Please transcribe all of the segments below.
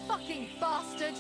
Fucking bastard!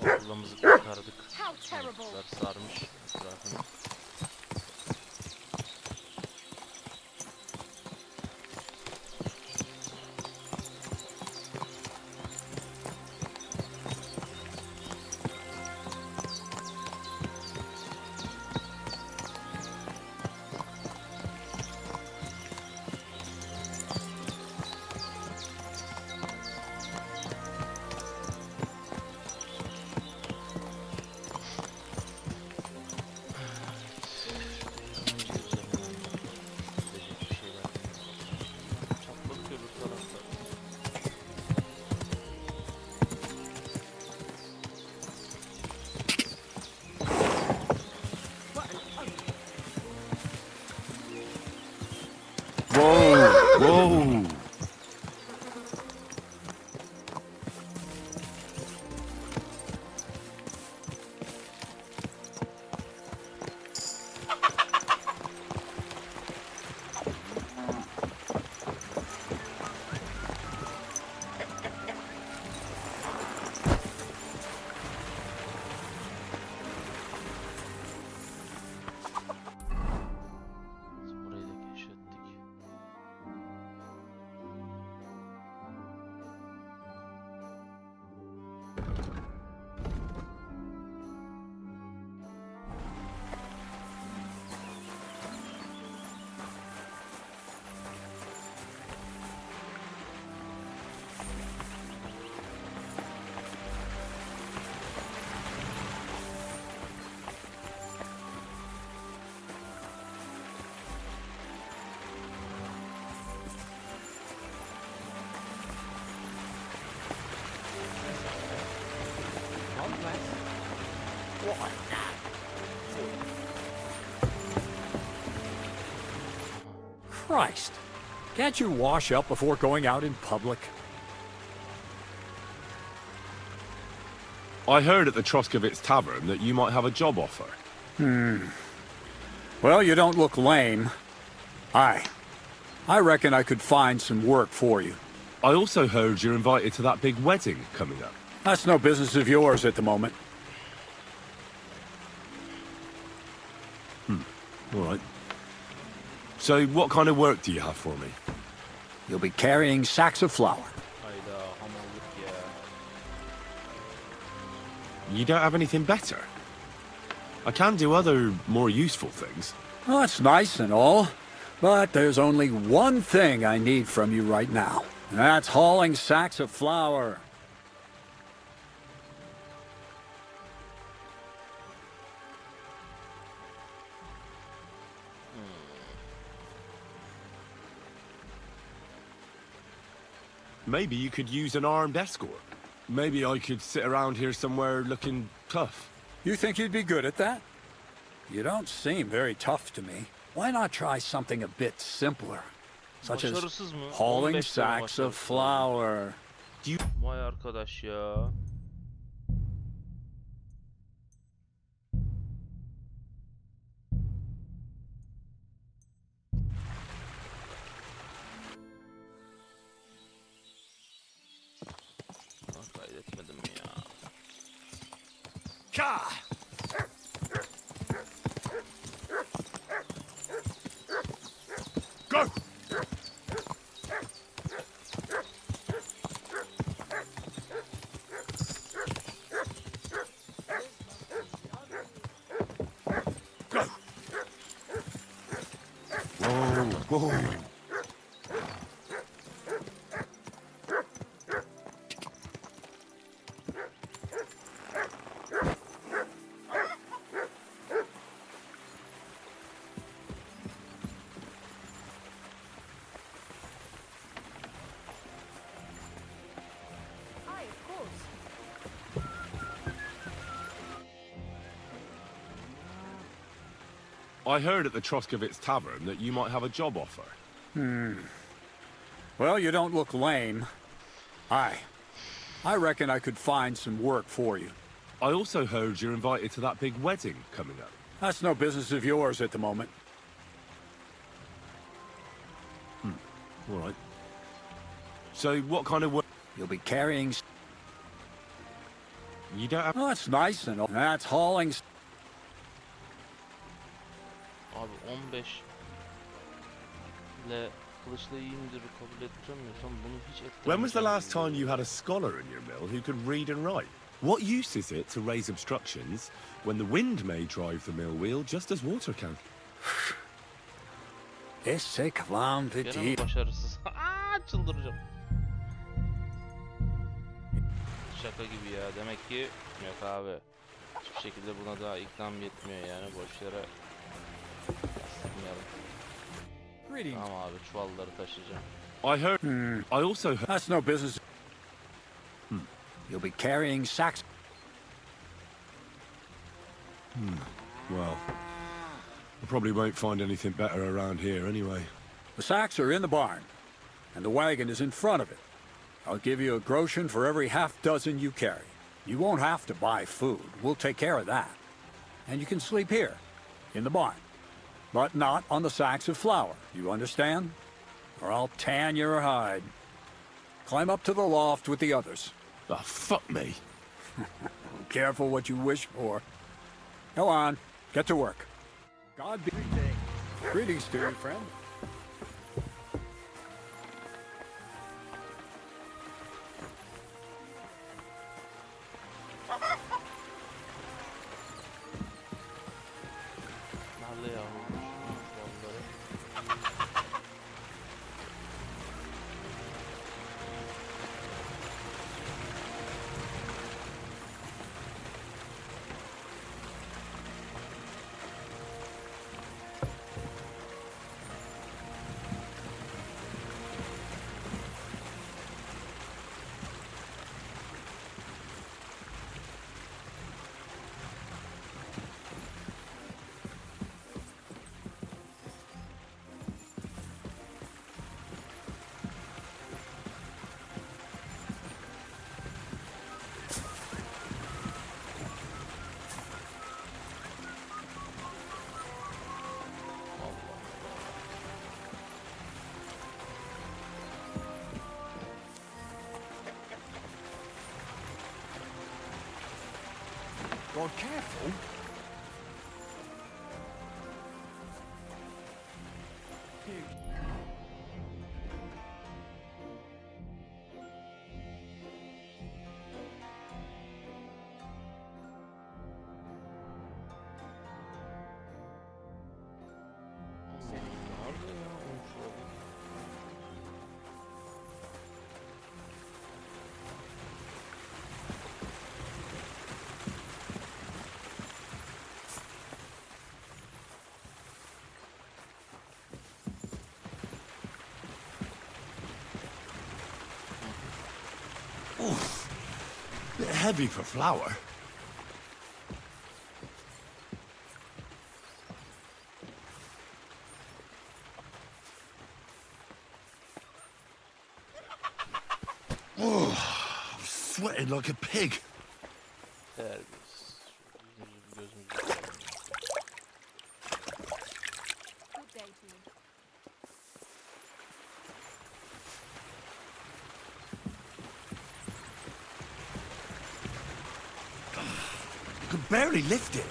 Ablamızı kurtardık. Kurtlar sarmış etrafını. Whoa! Burayı da keşfettik. Christ, can't you wash up before going out in public? I heard at the Troskovitz Tavern that you might have a job offer. Well, you don't look lame. I reckon I could find some work for you. I also heard you're invited to that big wedding coming up. That's no business of yours at the moment. All right. So what kind of work do you have for me? You'll be carrying sacks of flour. Hayda hamallık ya. You don't have anything better? I can do other, more useful things. Well, that's nice and all, but there's only one thing I need from you right now. And that's hauling sacks of flour. Maybe you could use an armed escort. Maybe I could sit around here somewhere looking tough. You think you'd be good at that? You don't seem very tough to me. Why not try something a bit simpler? Such as Başarısız mı? hauling 15 tane sacks of başarısız. flour. Vay arkadaş ya. Lan kaydetmedim ya. Go! Go! Whoa, whoa. Aye, of course. I heard at the Troskovitz Tavern that you might have a job offer. Well, you don't look lame. I reckon I could find some work for you. I also heard you're invited to that big wedding coming up. That's no business of yours at the moment. All right. So what kind of work? You'll be carrying... You don't have... Well, that's nice and all. That's hauling... Abi 15 ile kılıçla iyi midir kabul ettiremiyorsam bunu hiç ettiremeyeceğim. When was the last time you had a scholar in your mill who could read and write? What use is it to raise obstructions when the wind may drive the mill wheel just as water can? Esse kıvam Gene mi değil. başarısız? Aa, çıldıracağım. Şaka gibi ya. Demek ki yok abi. Hiçbir şekilde buna daha iknam yetmiyor yani. Boş yere Greetings. tamam abi, çuvalları taşıyacağım. I heard... I also heard... That's no business. You'll be carrying sacks. Well, I probably won't find anything better around here anyway. The sacks are in the barn, and the wagon is in front of it. I'll give you a groschen for every half dozen you carry. You won't have to buy food. We'll take care of that. And you can sleep here, in the barn. But not on the sacks of flour, you understand? Or I'll tan your hide. Climb up to the loft with the others. Oh, fuck me. Careful what you wish for. Go on, get to work. God be... Greetings to you, friend. Nerede ya? Çuvalları. God, careful. heavy for flour. Oh, I'm sweating like a pig. Terbiyesiz. Gözümüzü Good day to you. I can barely lift it.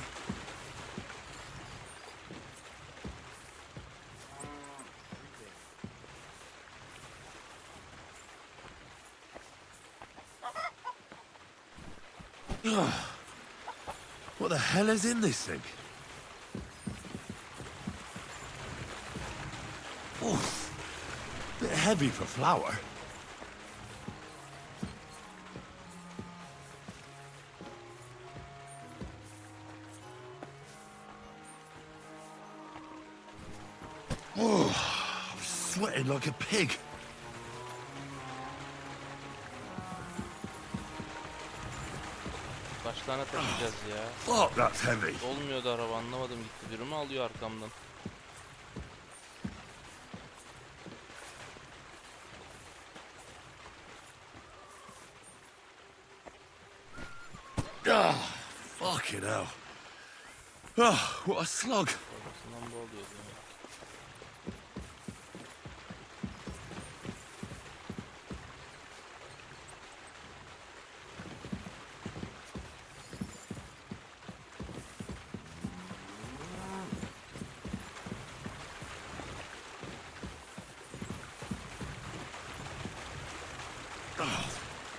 Ugh. What the hell is in this thing? Oof. Bit heavy for flour. Oh, I'm sweating like a pig. kaç tane taşıyacağız ya? Fuck, that's heavy. Olmuyordu araba, anlamadım, gitti biri mi alıyor arkamdan? Ah, fucking hell. Oh, what a slug. Arasından bu oluyor demek.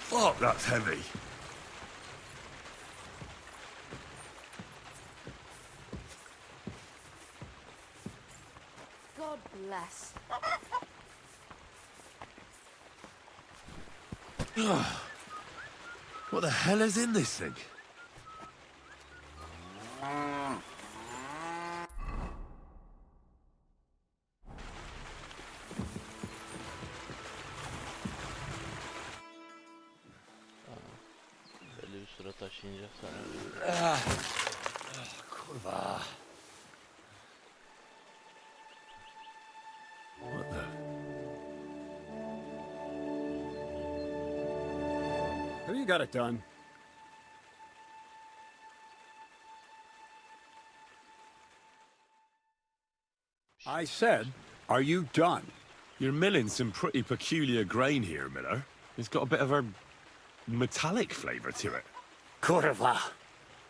Fuck, that's heavy. God bless. What the hell is in this thing? Belli bir süre taşıyınca sana. Kurwa. What the? Have you got it done? I said, are you done? You're milling some pretty peculiar grain here, Miller. It's got a bit of a metallic flavour to it. Kurwa.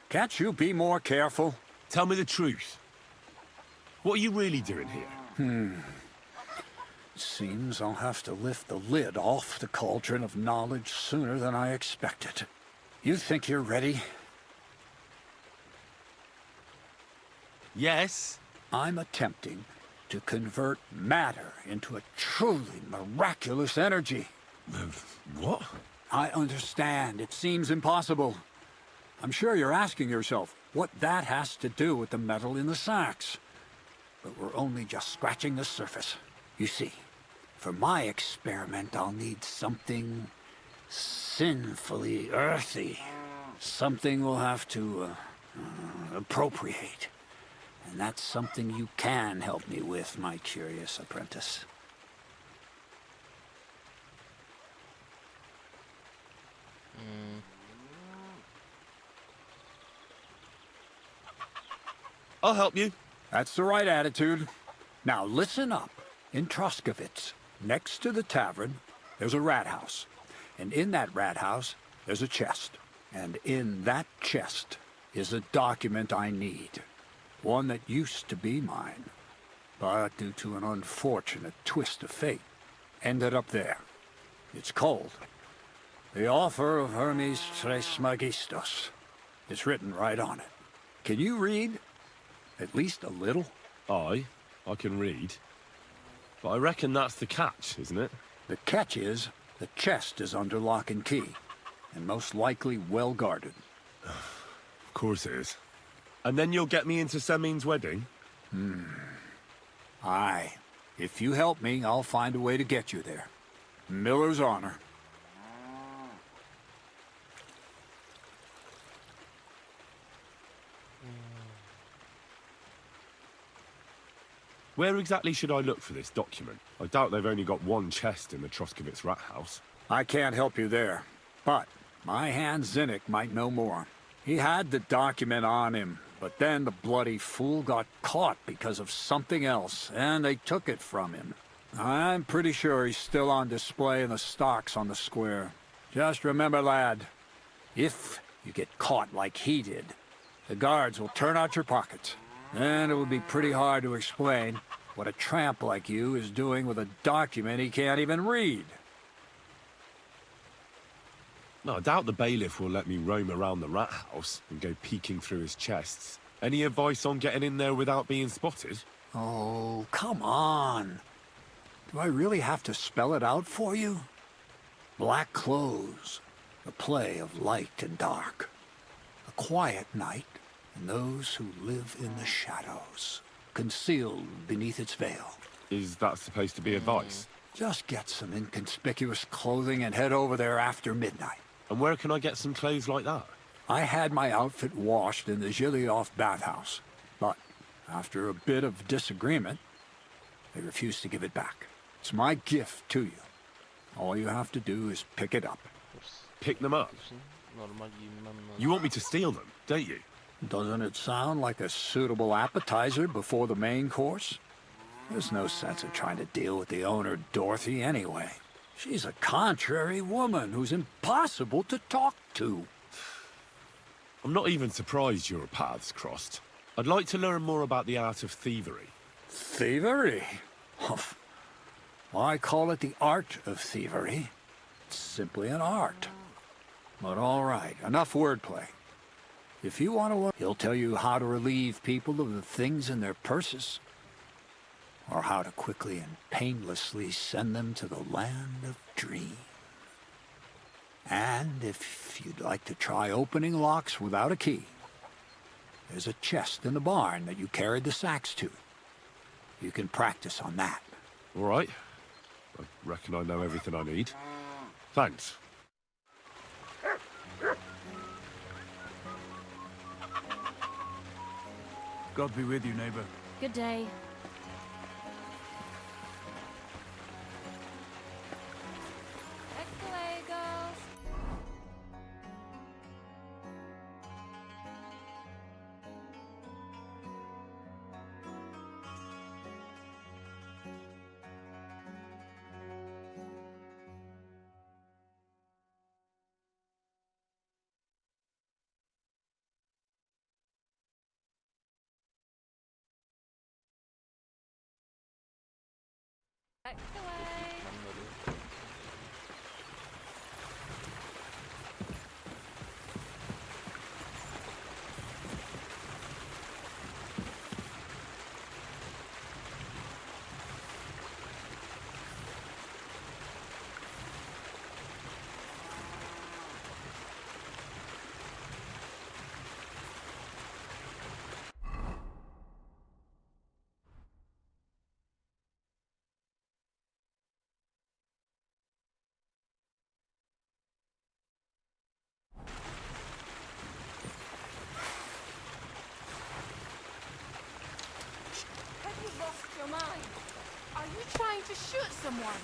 Can't you be more careful? Tell me the truth. What are you really doing here? Seems I'll have to lift the lid off the cauldron of knowledge sooner than I expected. You think you're ready? Yes. I'm attempting to convert matter into a truly miraculous energy. What? I understand. It seems impossible. I'm sure you're asking yourself what that has to do with the metal in the sacks. But we're only just scratching the surface. You see, for my experiment, I'll need something sinfully earthy. Something we'll have to appropriate. And that's something you can help me with, my curious apprentice. I'll help you. That's the right attitude. Now listen up. In Troskovitz, next to the tavern, there's a rat house. And in that rat house, there's a chest. And in that chest is a document I need. One that used to be mine. But due to an unfortunate twist of fate, ended up there. It's called The Offer of Hermes Trismegistos. It's written right on it. Can you read? At least a little? I can read. But I reckon that's the catch, isn't it? The catch is, the chest is under lock and key, and most likely well guarded. Of course it is. And then you'll get me into Semin's wedding? Aye. If you help me, I'll find a way to get you there. Miller's honor. Where exactly should I look for this document? I doubt they've only got one chest in the Troskovitz rat house. I can't help you there, but my hand Zinnik might know more. He had the document on him, but then the bloody fool got caught because of something else, and they took it from him. I'm pretty sure he's still on display in the stocks on the square. Just remember, lad, if you get caught like he did, the guards will turn out your pockets. And it would be pretty hard to explain what a tramp like you is doing with a document he can't even read. No, I doubt the bailiff will let me roam around the rat house and go peeking through his chests. Any advice on getting in there without being spotted? Oh, come on. Do I really have to spell it out for you? Black clothes, the play of light and dark. A quiet night, and those who live in the shadows, concealed beneath its veil. Is that supposed to be advice? Just get some inconspicuous clothing and head over there after midnight. And where can I get some clothes like that? I had my outfit washed in the Zhilyoff bathhouse, but after a bit of disagreement, they refused to give it back. It's my gift to you. All you have to do is pick it up. Pick them up? Normal giyinmem lazım. You want me to steal them, don't you? Doesn't it sound like a suitable appetizer before the main course? There's no sense in trying to deal with the owner, Dorothy, anyway. She's a contrary woman who's impossible to talk to. I'm not even surprised your paths crossed. I'd like to learn more about the art of thievery. Thievery? Humph. I call it the art of thievery. It's simply an art. But all right, enough wordplay. If you want to learn, he'll tell you how to relieve people of the things in their purses, or how to quickly and painlessly send them to the land of dreams. And if you'd like to try opening locks without a key, there's a chest in the barn that you carried the sacks to. You can practice on that. All right. I reckon I know everything I need. Thanks. God be with you, neighbor. Good day. Ecolagos. Back away. Ekipmanları. Have you lost your mind? Are you trying to shoot someone?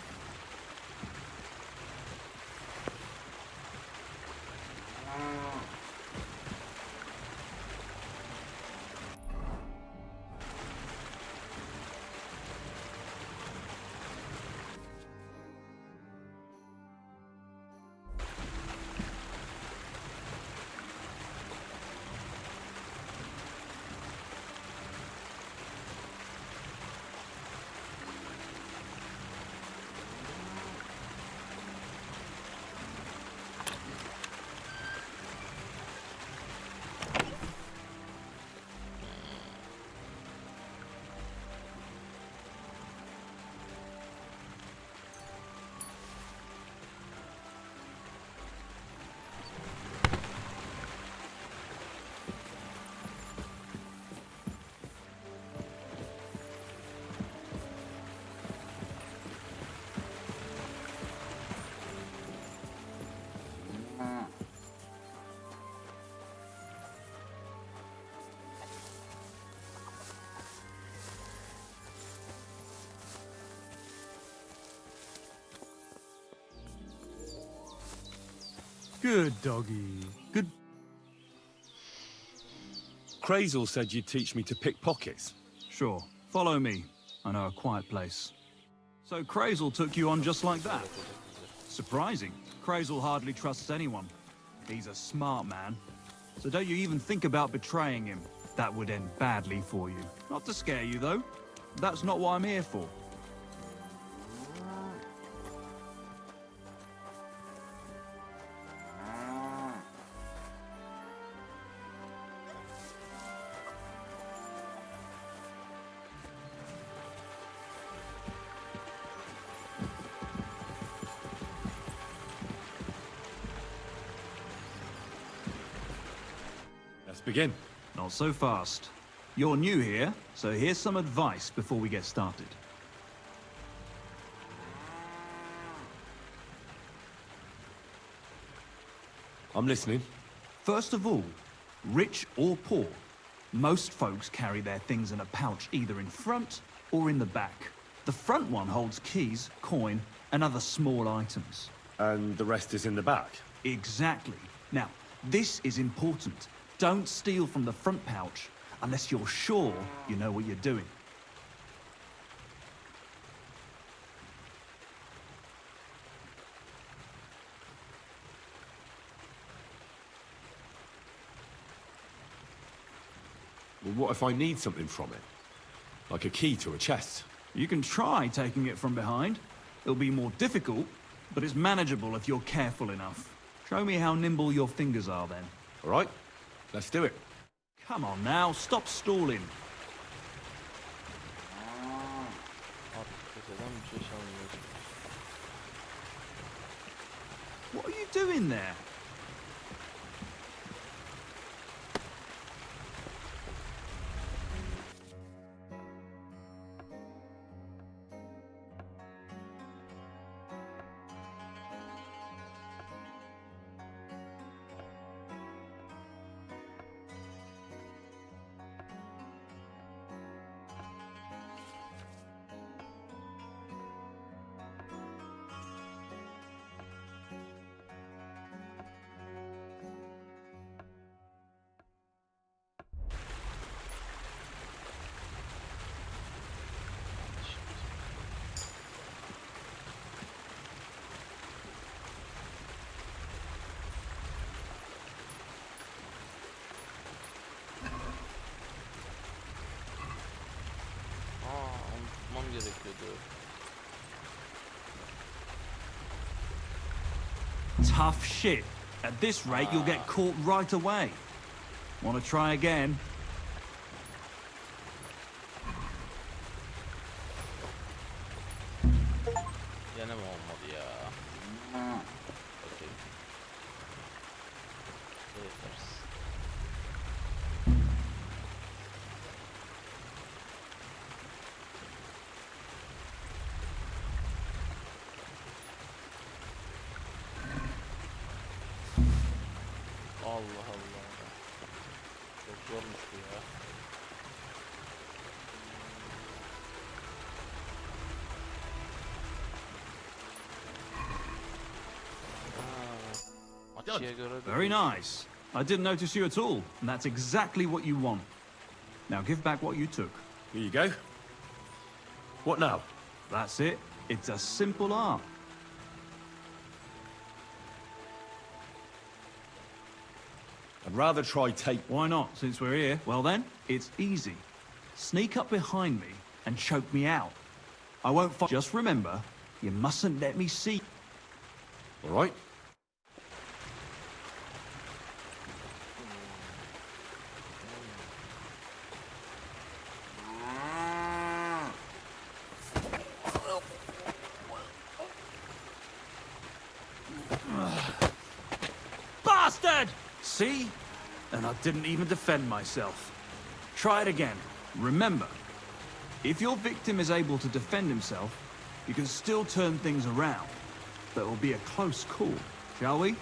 Good doggy. Good. Crazel said you'd teach me to pick pockets. Sure. Follow me. I know a quiet place. So Crazel took you on just like that. Surprising. Crazel hardly trusts anyone. He's a smart man. So don't you even think about betraying him. That would end badly for you. Not to scare you, though. That's not what I'm here for. Let's begin. Not so fast. You're new here, so here's some advice before we get started. I'm listening. First of all, rich or poor, most folks carry their things in a pouch either in front or in the back. The front one holds keys, coin, and other small items. And the rest is in the back. Exactly. Now, this is important. Don't steal from the front pouch unless you're sure you know what you're doing. Well, what if I need something from it? Like a key to a chest? You can try taking it from behind. It'll be more difficult, but it's manageable if you're careful enough. Show me how nimble your fingers are then. All right, let's do it. Come on now, stop stalling. Abi keseden bir şey çalmıyorsun. What are you doing there? Unutmam gerekiyordu. Tough shit. At this rate, you'll get caught right away. Want to try again? Gene mi olmadı ya? Okey. Delivarance. Allah Allah. Çok zormuş bu ya. Açıya göre de Very nice. I didn't notice you at all, and that's exactly what you want. Now give back what you took. Here you go. What now? That's it. It's a simple art. I'd rather try take... Why not, since we're here? Well then, it's easy. Sneak up behind me and choke me out. I won't fight. Just remember, you mustn't let me see. All right. Bastard! See? And I didn't even defend myself. Try it again. Remember, if your victim is able to defend himself, you can still turn things around. But it will be a close call, shall we?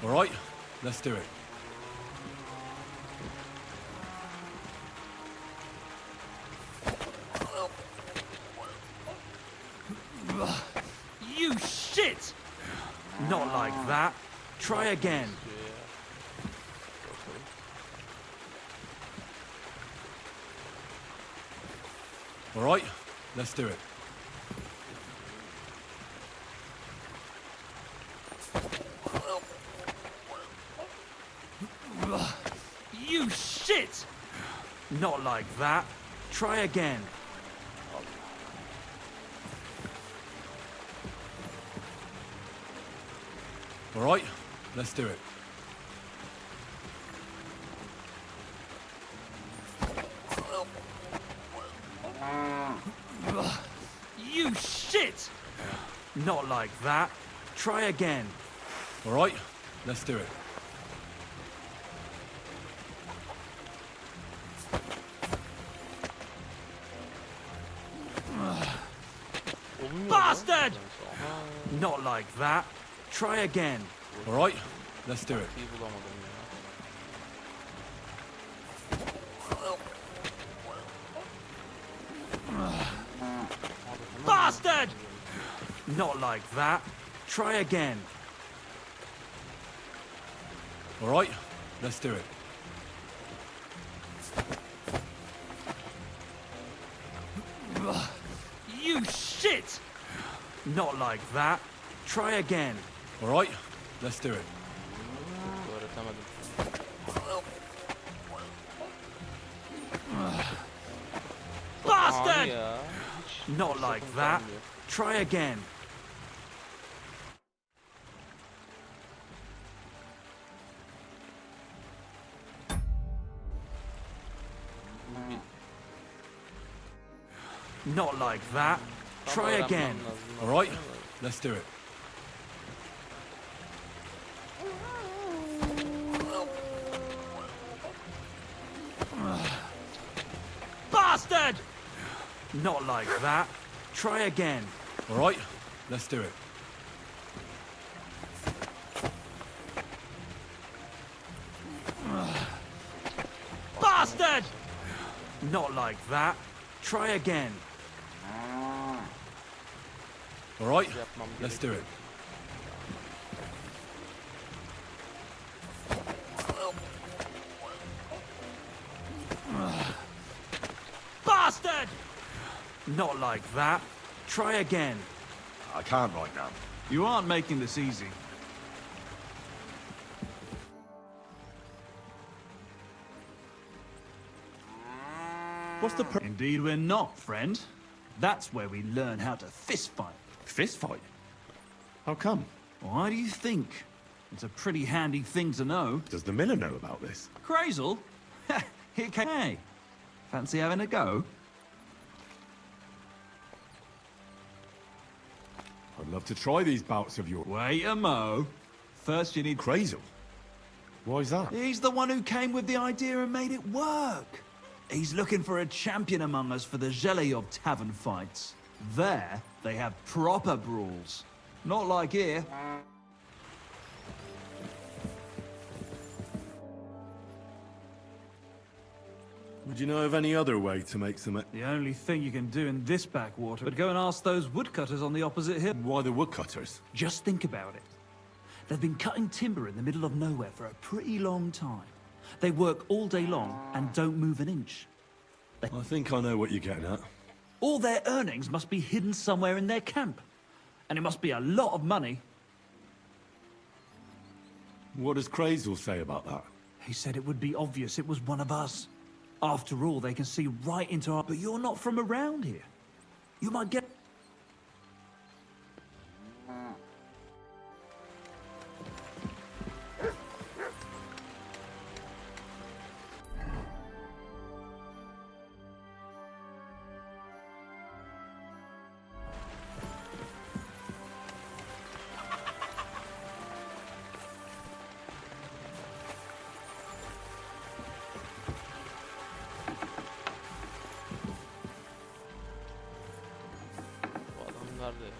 All right, let's do it. You Not like that. Try again. diyor ya. Bakalım. All right, let's do it. You shit! Not like that. Try again. All right, let's do it. You shit! Not like that. Try again. All right, let's do it. Olmuyor Bastard! lan. Aha, Not like that. Try again. All right, let's do it. iyi bulamadım ya. Bastard! Not like that. Try again. All right, let's do it. You shit! Not like that. Try again. All right, let's do it. Öğretemedim. Ani Bastard! ya. Hiç Not like fırsatım that. kalmıyor. Try again. Not like that. Tam Try öğrenmem again. lazım. All right, let's do it. Bastard! Not like that. Try again. All right, let's do it. Bastard! Not like that. Try again. All right, Yapmam let's do gerekiyor. it. Bastard! Not like that. Try again. I can't right now. You aren't making this easy. What's the Indeed we're not, friend. That's where we learn how to fist fight. fist fight? How come? Why do you think? It's a pretty handy thing to know. Does the miller know about this? Crazel? Here came. Hey, fancy having a go? I'd love to try these bouts of your Wait a mo. First you need... Crazel. Why's that? He's the one who came with the idea and made it work. He's looking for a champion among us for the Zheleyov tavern fights. There, they have proper brawls. Not like here. Would you know of any other way to make some... The only thing you can do in this backwater, but go and ask those woodcutters on the opposite hill. Why the woodcutters? Just think about it. They've been cutting timber in the middle of nowhere for a pretty long time. They work all day long and don't move an inch. I think I know what you're getting at. All their earnings must be hidden somewhere in their camp. And it must be a lot of money. What does Crazel say about that? He said it would be obvious it was one of us. After all, they can see right into our... But you're not from around here. You might get... Bu adam nerede ya?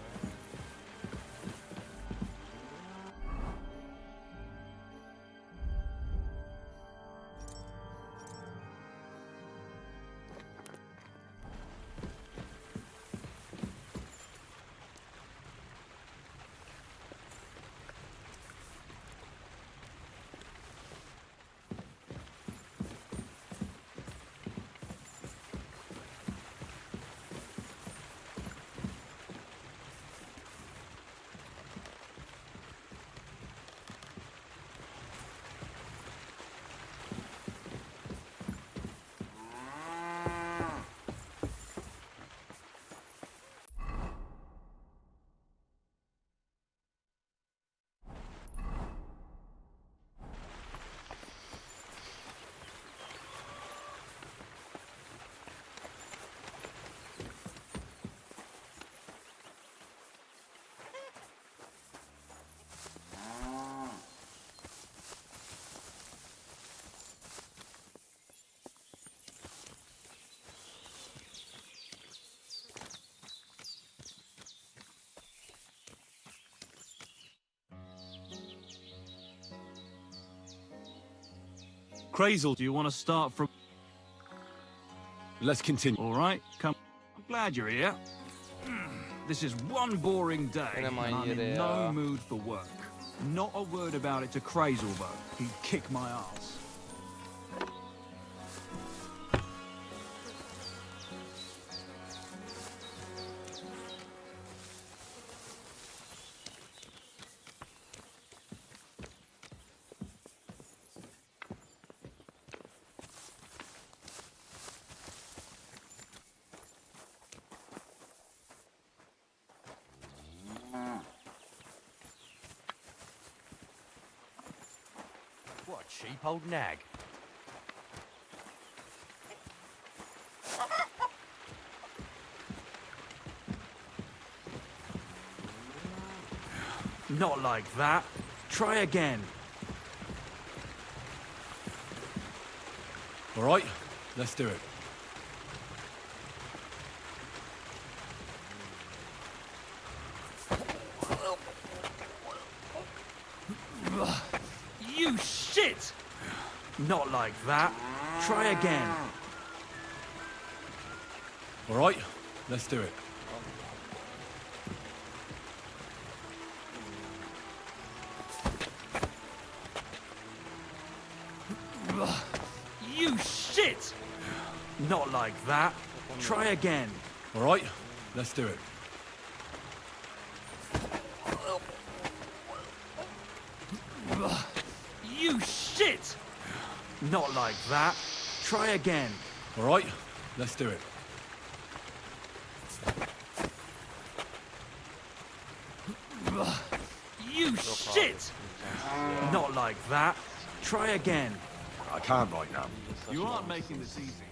Crazel. Do you want to start from... Let's continue. All right, come. I'm glad you're here. This is one boring day, Yine and aynı I'm yere in ya. no mood for work. Not a word about it to Crazel, though. He'd kick my ass. What a cheap old nag. Not like that. Try again. All right, let's do it. You shit! Not like that. Try again. All right, let's do it. You shit! Not like that. Try again. All right, let's do it. You shit! Not like that. Try again. All right, let's do it. You shit! Not like that. Try again. I can't right now. You aren't making this easy.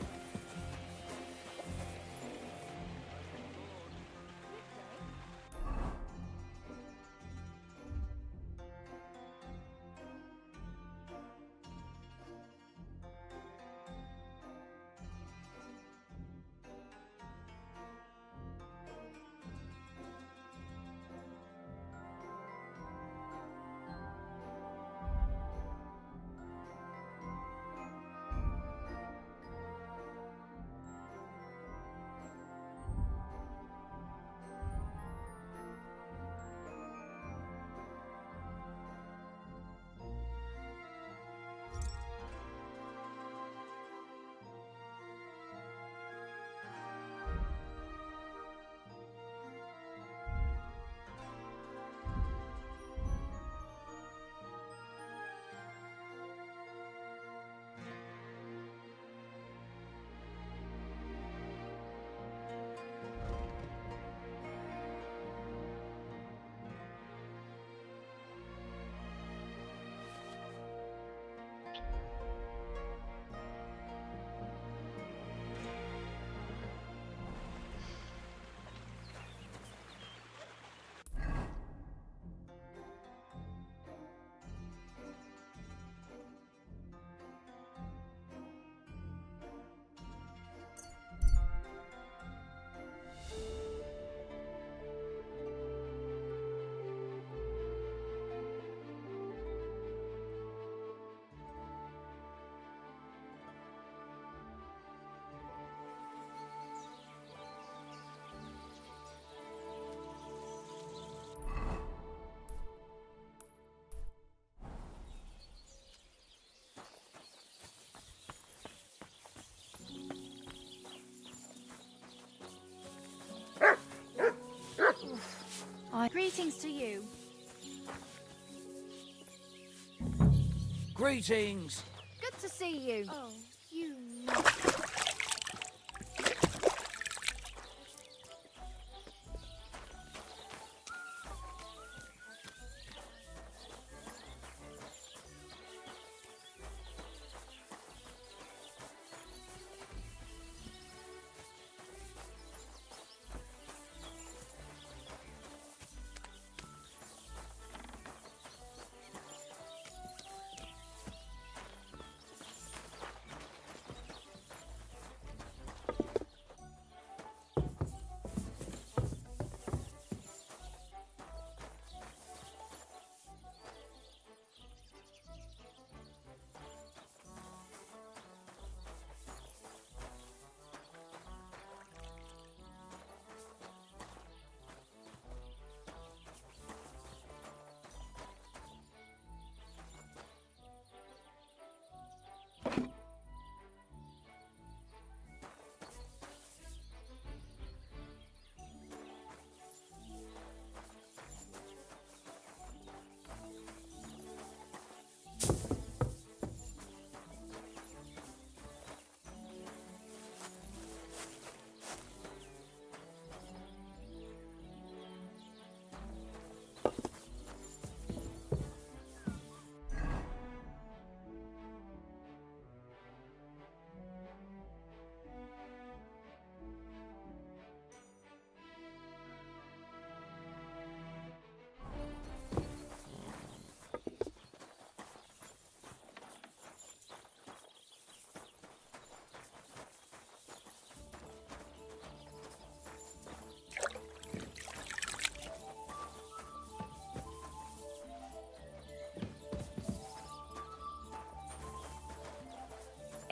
Greetings to you. Greetings. Good to see you. Oh, you.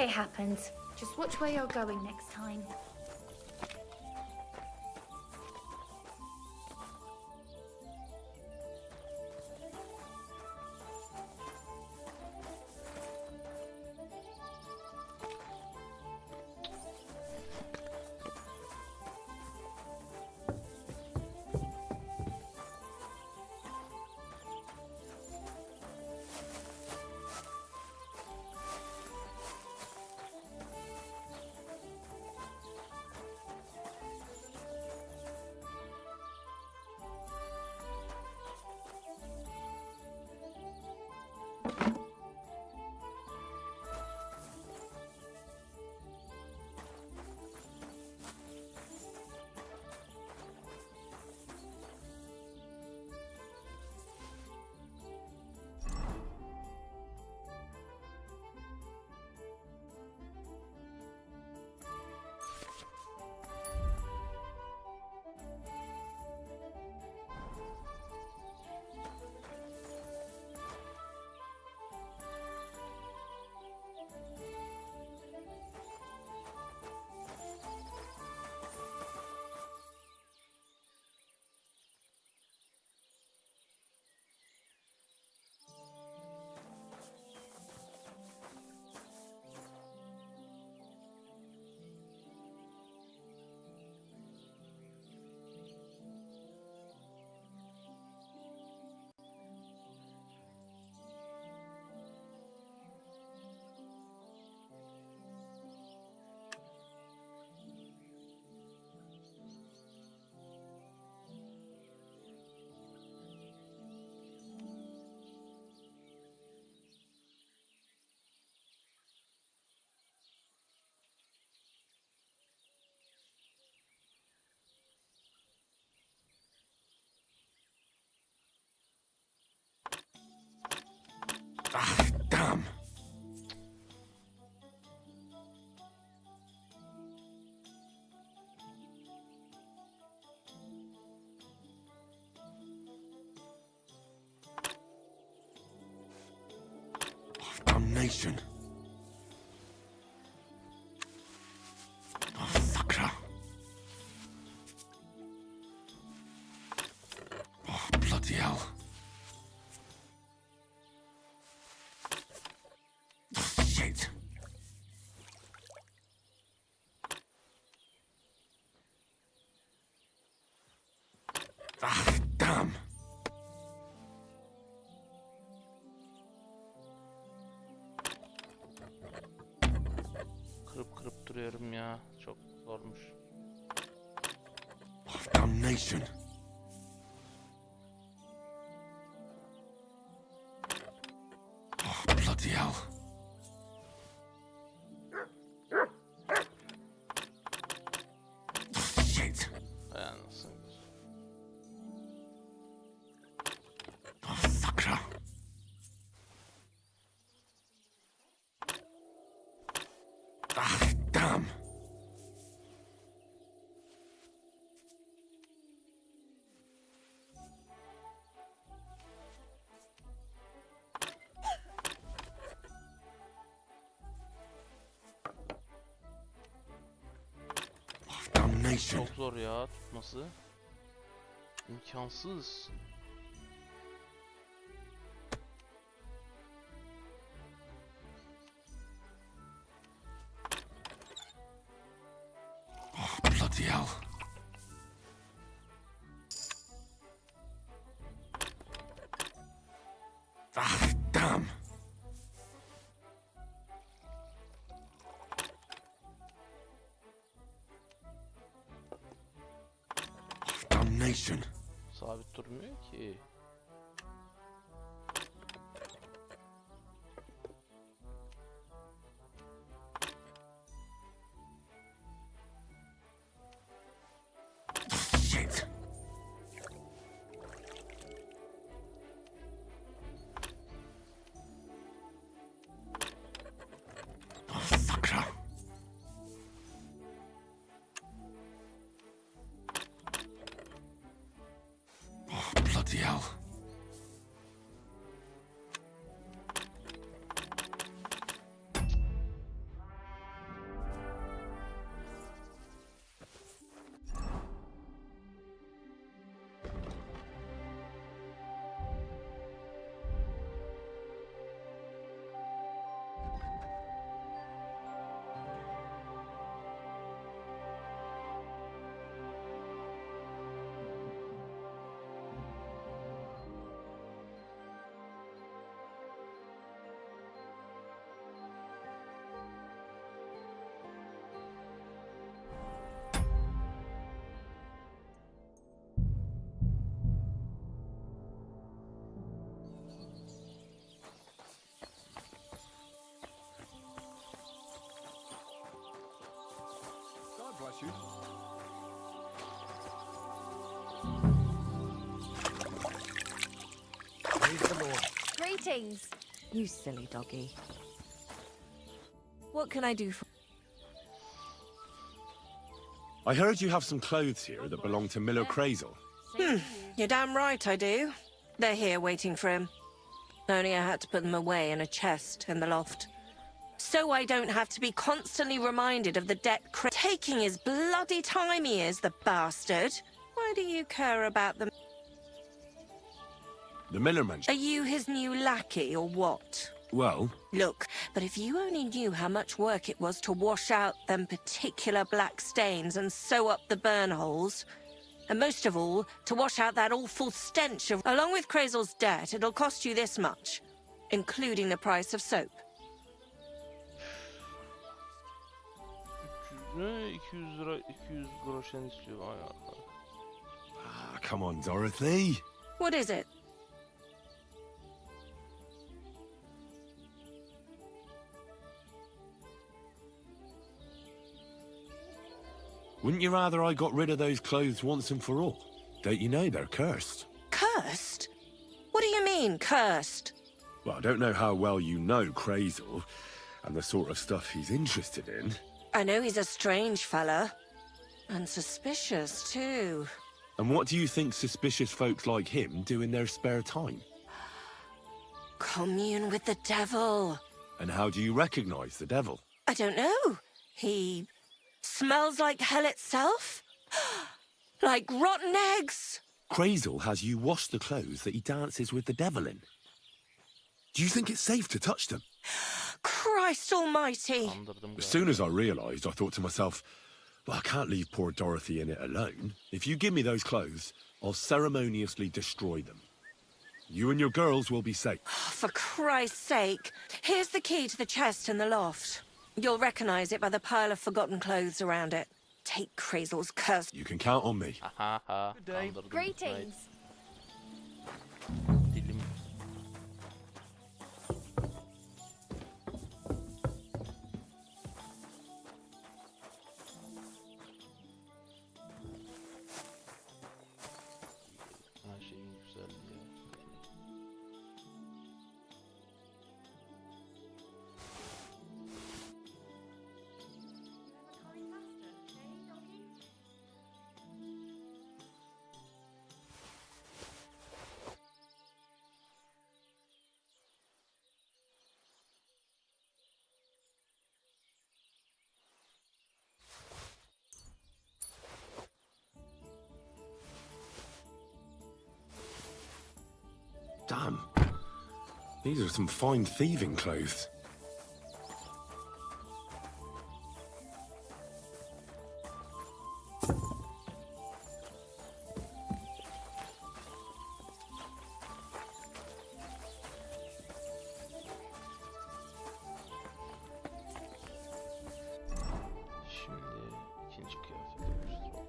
It happens. Just watch where you're going next time. Ah, damn. Damnation. Oh, sakra. Oh, bloody hell. Oh, shit. Ah, damn. Kırıp duruyorum ya. Çok zormuş. Oh, damnation. Oh, bloody hell. Oh, shit. Ay anasını. Oh, sakra. Ah, damn. Oh, damnation. Çok zor ya tutması. İmkansız. Oh, bloody hell. Ah, damn. Oh, damnation. Sabit durmuyor ki. Oh, shit. Oh, sakra. Oh, bloody hell. dessus. Praise the Lord. Greetings. You silly doggy. What can I do for... I heard you have some clothes here that belong to Miller Crazel. You're damn right I do. They're here waiting for him. Only I had to put them away in a chest in the loft. So I don't have to be constantly reminded of the debt taking his bloody time he is, the bastard. Why do you care about them? The Miller mansion. Are you his new lackey or what? Well, Look, but if you only knew how much work it was to wash out them particular black stains and sew up the burn holes, and most of all, to wash out that awful stench of... Along with Crazel's debt, it'll cost you this much, including the price of soap. 300 ne? 200 lira, 200 groschen istiyor. Ay Allah. come on, Dorothy. What is it? Wouldn't you rather I got rid of those clothes once and for all? Don't you know they're cursed? Cursed? What do you mean, cursed? Well, I don't know how well you know Crazel and the sort of stuff he's interested in. I know he's a strange fella. And suspicious, too. And what do you think suspicious folks like him do in their spare time? Commune with the devil. And how do you recognize the devil? I don't know. He smells like hell itself? Like rotten eggs? Crazel has you wash the clothes that he dances with the devil in. Do you think it's safe to touch them? Christ almighty. Kandırdım As soon as I realized, I thought to myself, well, I can't leave poor Dorothy in it alone. If you give me those clothes, I'll ceremoniously destroy them. You and your girls will be safe. For Christ's sake. Here's the key to the chest in the loft. You'll recognize it by the pile of forgotten clothes around it. Take Crazel's curse. You can count on me. Ha ha. Good day. Kandırdım. Greetings. Right. Dilim. Her şeyin güzelliği. Damn. These are some fine thieving clothes. Şimdi ikinci kıyafeti oluşturalım.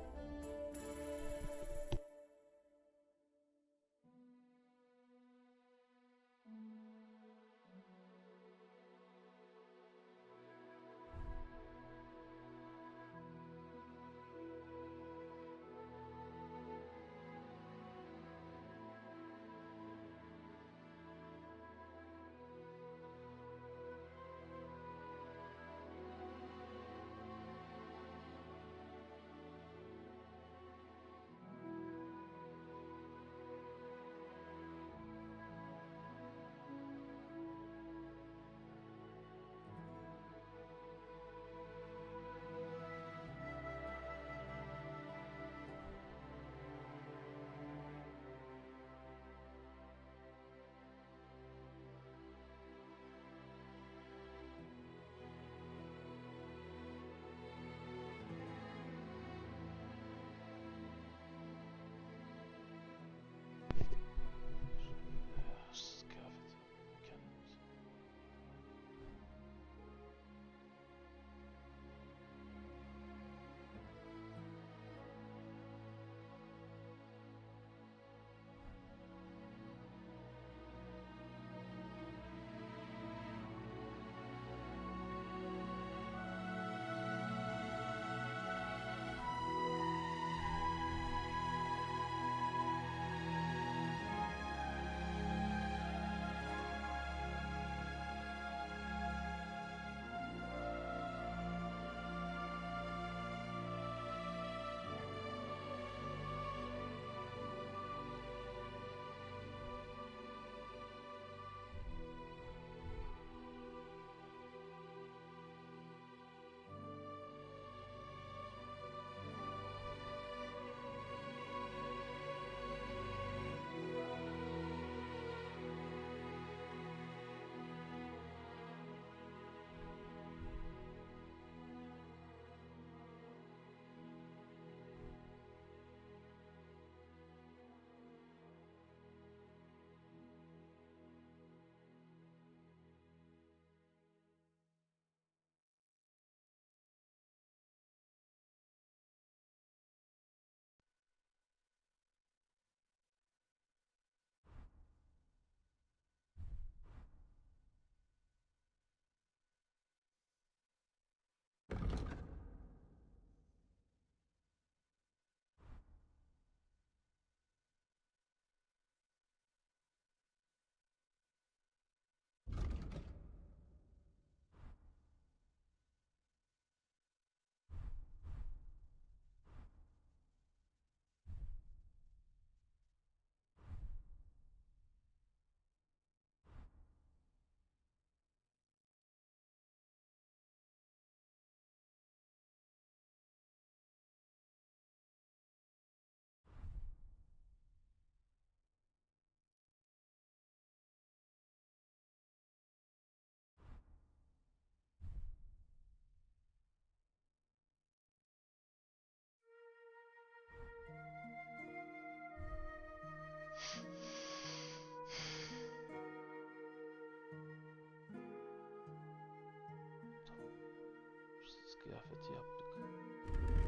kıyafeti yaptık. Buraya gidelim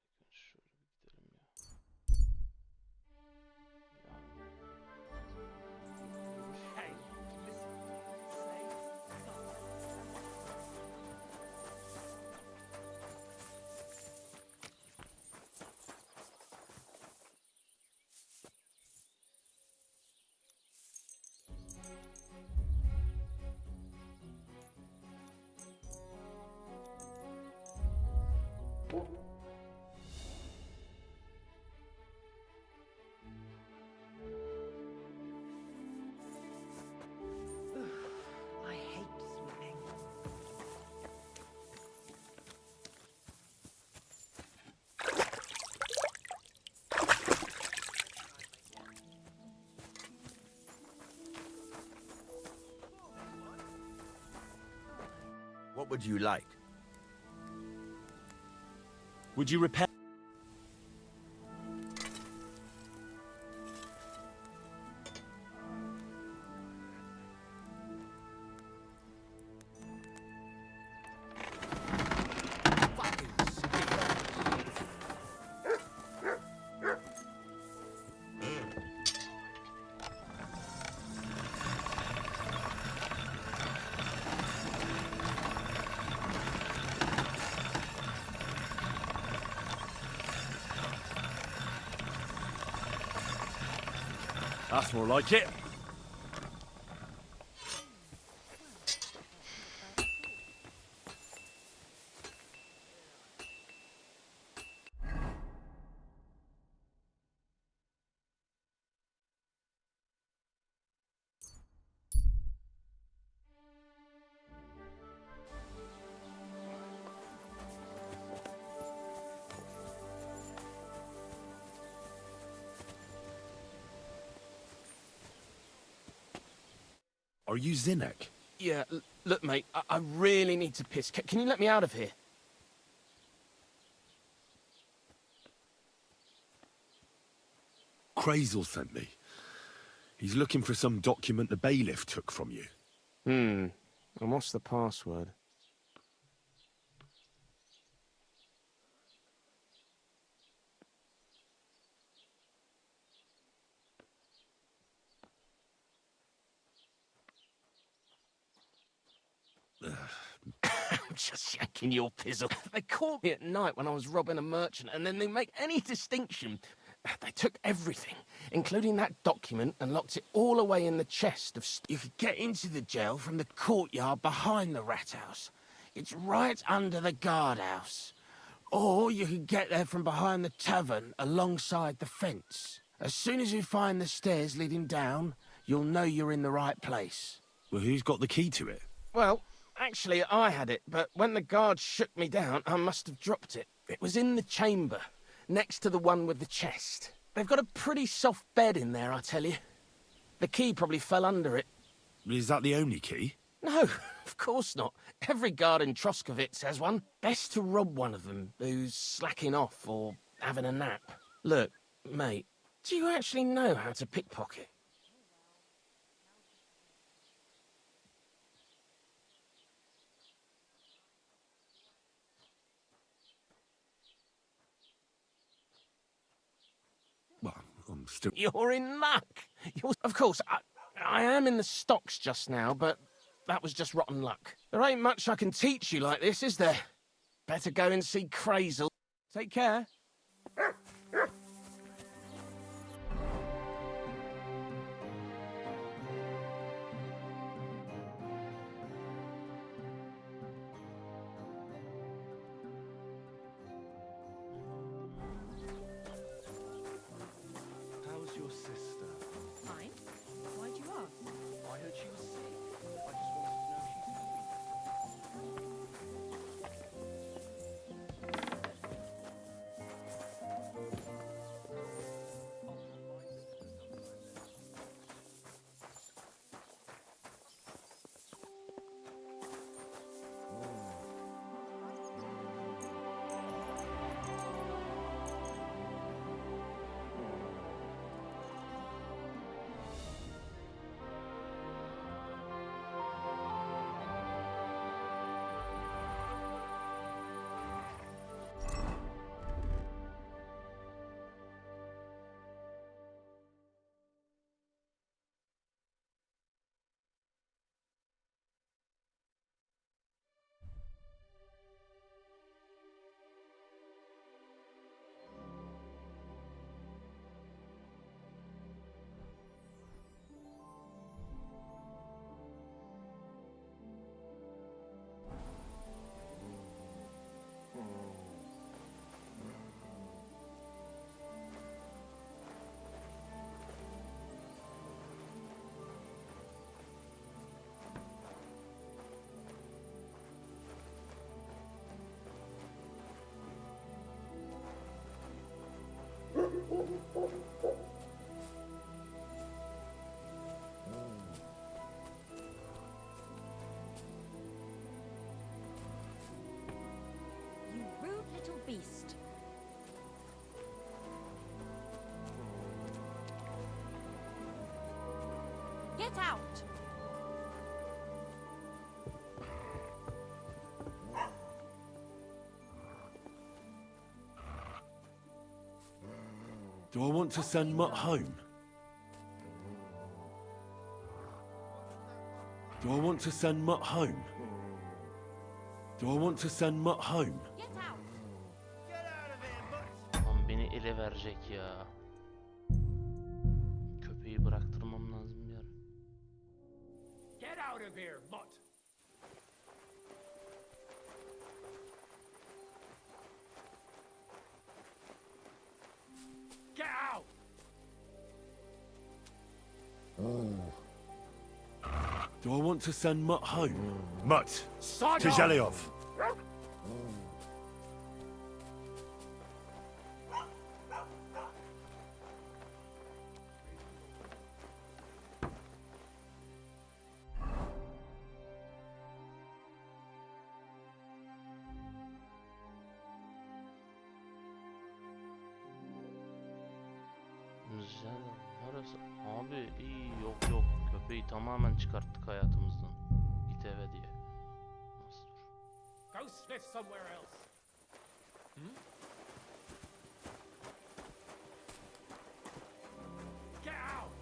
şimdi. Şöyle bir gidelim ya. Hey, listen. Say something. I hate swimming. What would you like? Would you repair? That's more like it. Are you Zinnek? Yeah, look, mate, I really need to piss. Can you let me out of here? Crazel sent me. He's looking for some document the bailiff took from you. And what's the password? I'm just yanking your pizzle. They caught me at night when I was robbing a merchant, and then they make any distinction. They took everything, including that document, and locked it all away in the chest of... You could get into the jail from the courtyard behind the rat house. It's right under the guardhouse. Or you could get there from behind the tavern, alongside the fence. As soon as you find the stairs leading down, you'll know you're in the right place. Well, who's got the key to it? Well, actually, I had it, but when the guards shook me down, I must have dropped it. It was in the chamber, next to the one with the chest. They've got a pretty soft bed in there, I tell you. The key probably fell under it. Is that the only key? No, of course not. Every guard in Troskovitz has one. Best to rob one of them who's slacking off or having a nap. Look, mate, do you actually know how to pickpocket? Well, I'm still... You're in luck. Of course, I am in the stocks just now, but that was just rotten luck. There ain't much I can teach you like this, is there? Better go and see Crazel. Take care. How's your sister? Fine. Why'd you ask? I heard she was sick. I just wanted to know if she's happy. You rude little beast. Get out! Do I want to send Mutt home? Do I want to send Mutt home? Do I want to send Mutt home? Get out! Lan beni ele verecek ya. Köpeği bıraktırmam lazım bir ara. Get out of here, mutt! Get out! Do I want to send Mutt home? Mutt, Sod to off! Zelyov. Güzel. Neresi? Abi iyi yok yok. Köpeği tamamen çıkarttık hayatımızdan. Git eve diye. Nasıl dur? Go sniff somewhere else. Get out!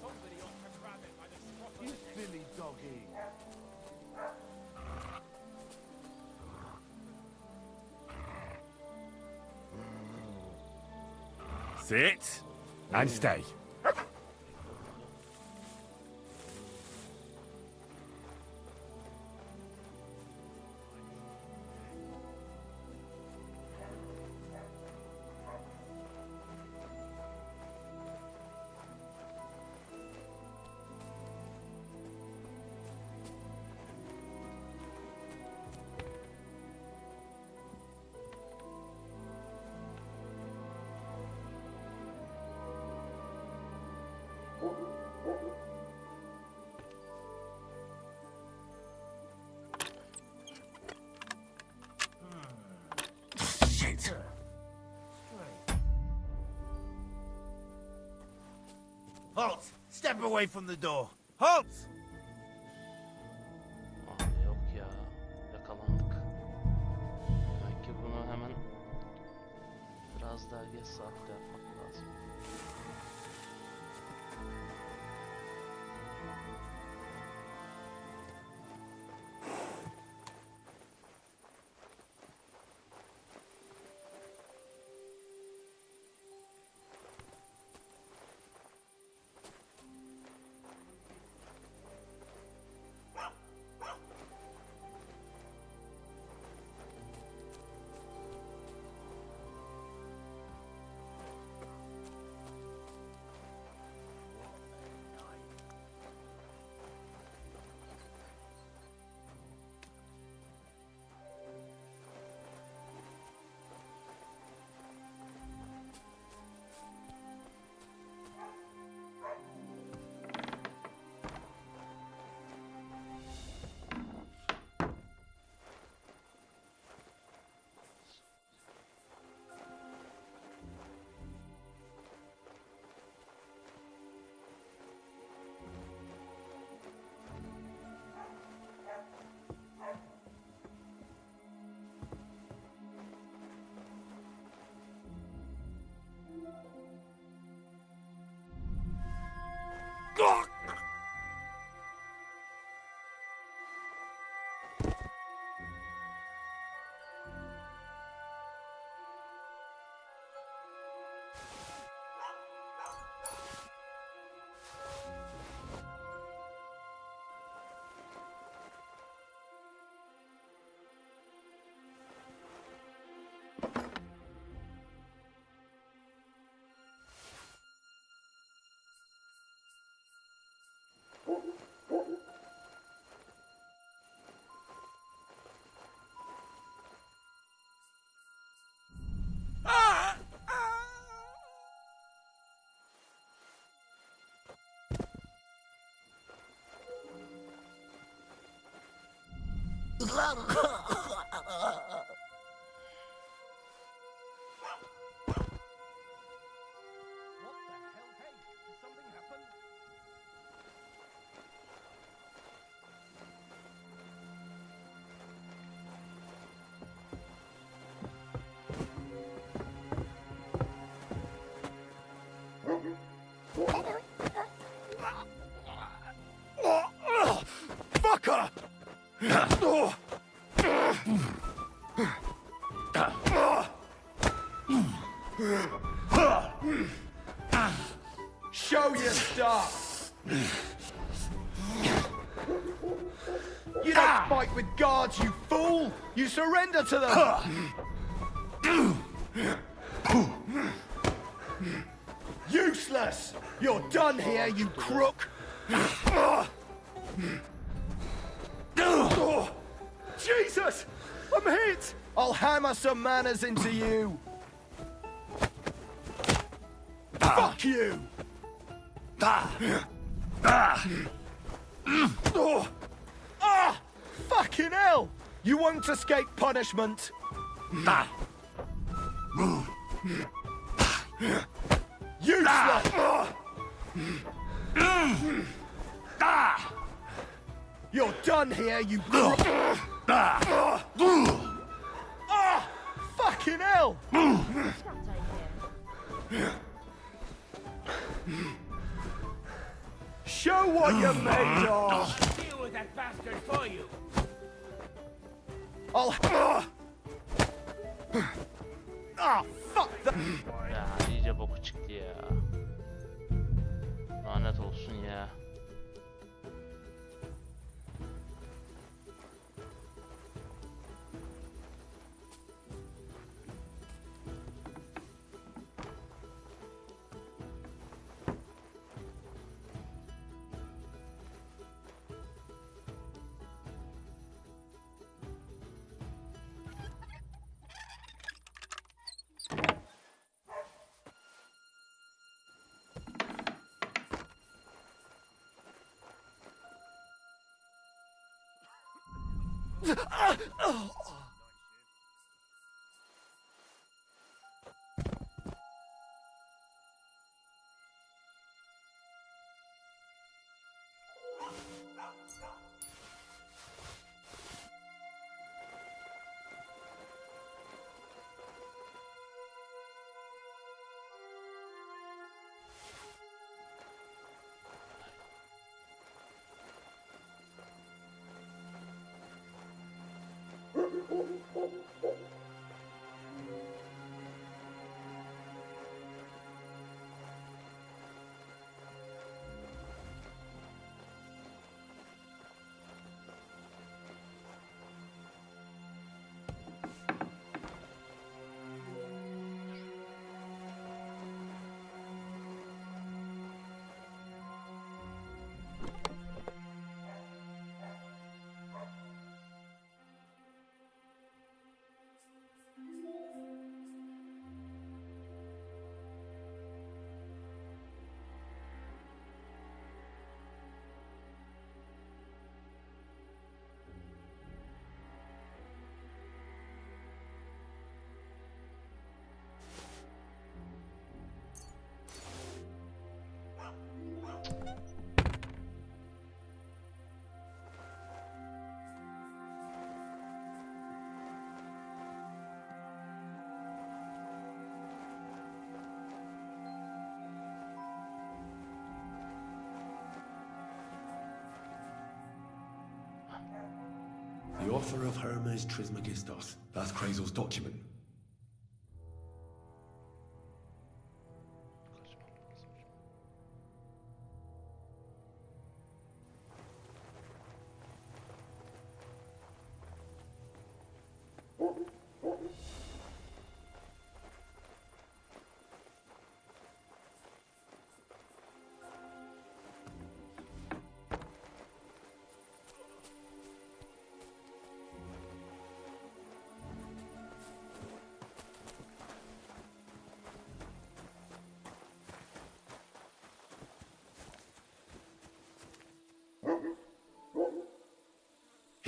Somebody ought to grab it by the scruff of the neck. Silly doggy. Sit and stay. Shit. Halt! Step away from the door. Halt! Abi yok ya. Yakalandık. Demek ki bunu hemen biraz biraz daha geç saatte yapmak lazım. Fucker! Show your stuff! You don't fight with guards, you fool! You surrender to them! Useless! You're done here, you crook! Jesus! I'm hit! I'll hammer some manners into you! Fuck you! Fucking hell! You won't escape punishment! Useless! You're done here, you crook! Fucking hell! Show what you're made of! Deal with that bastard for you. I'll... fuck that! Ya iyice boku çıktı ya. Lanet olsun ya. The author of Hermes Trismegistos. That's Krazel's document.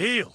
Heel!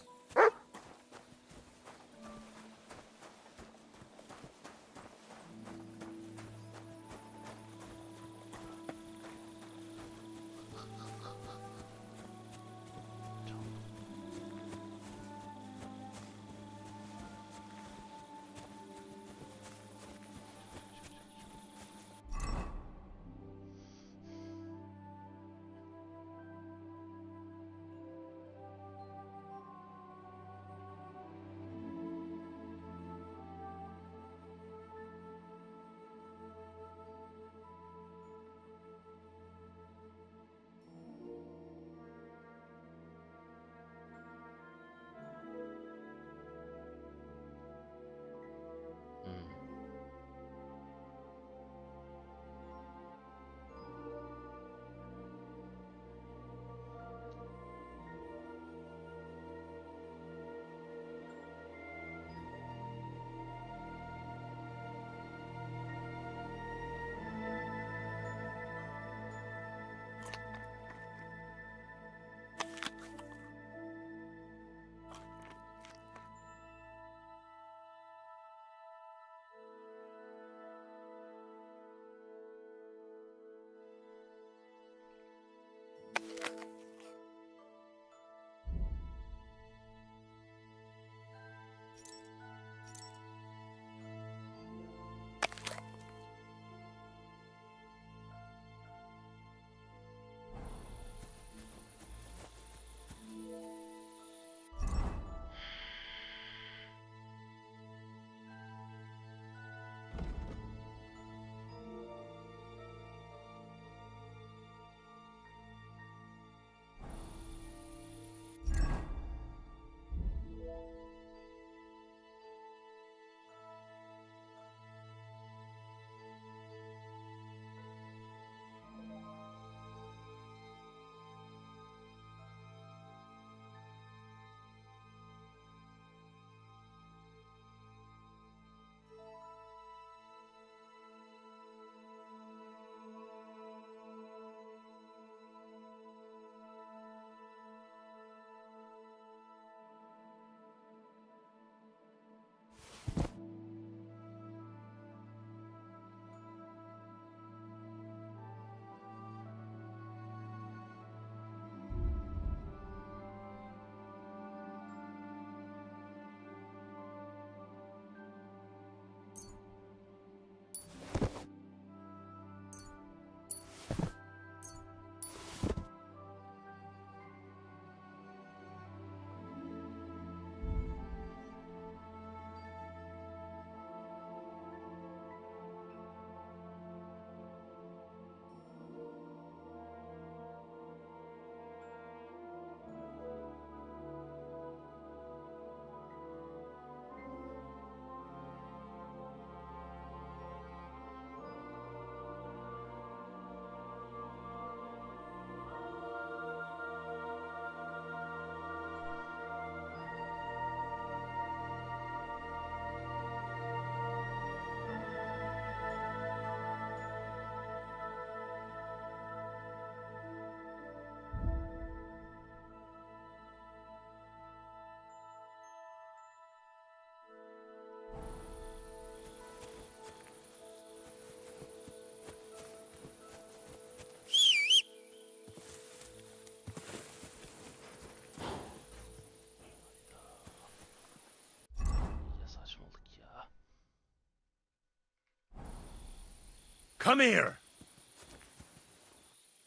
Come here!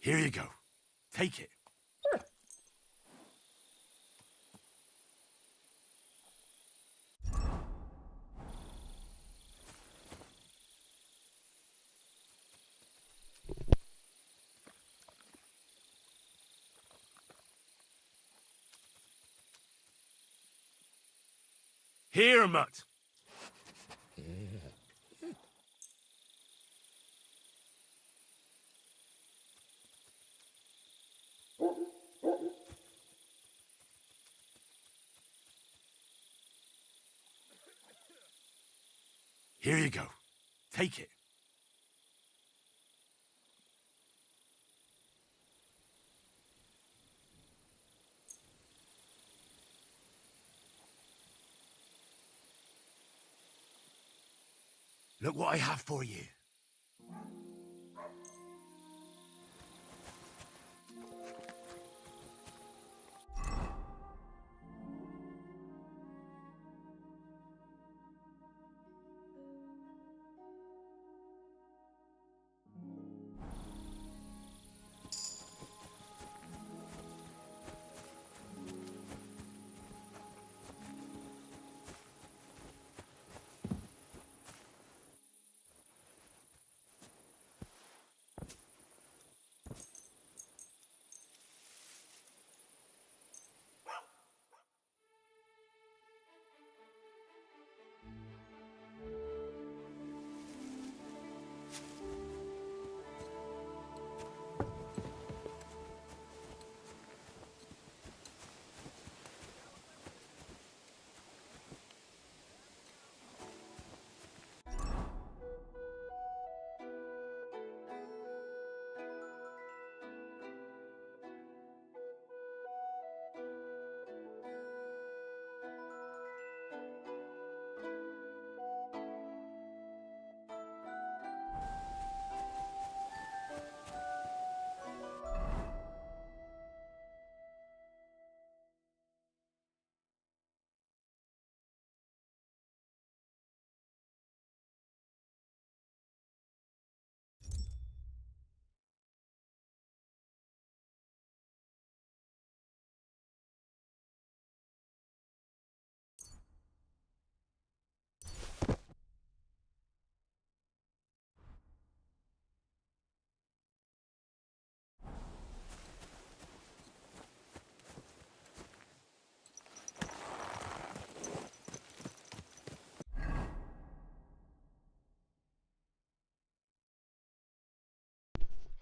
Here you go. Take it. Here, mutt. Here you go. Take it. Look what I have for you.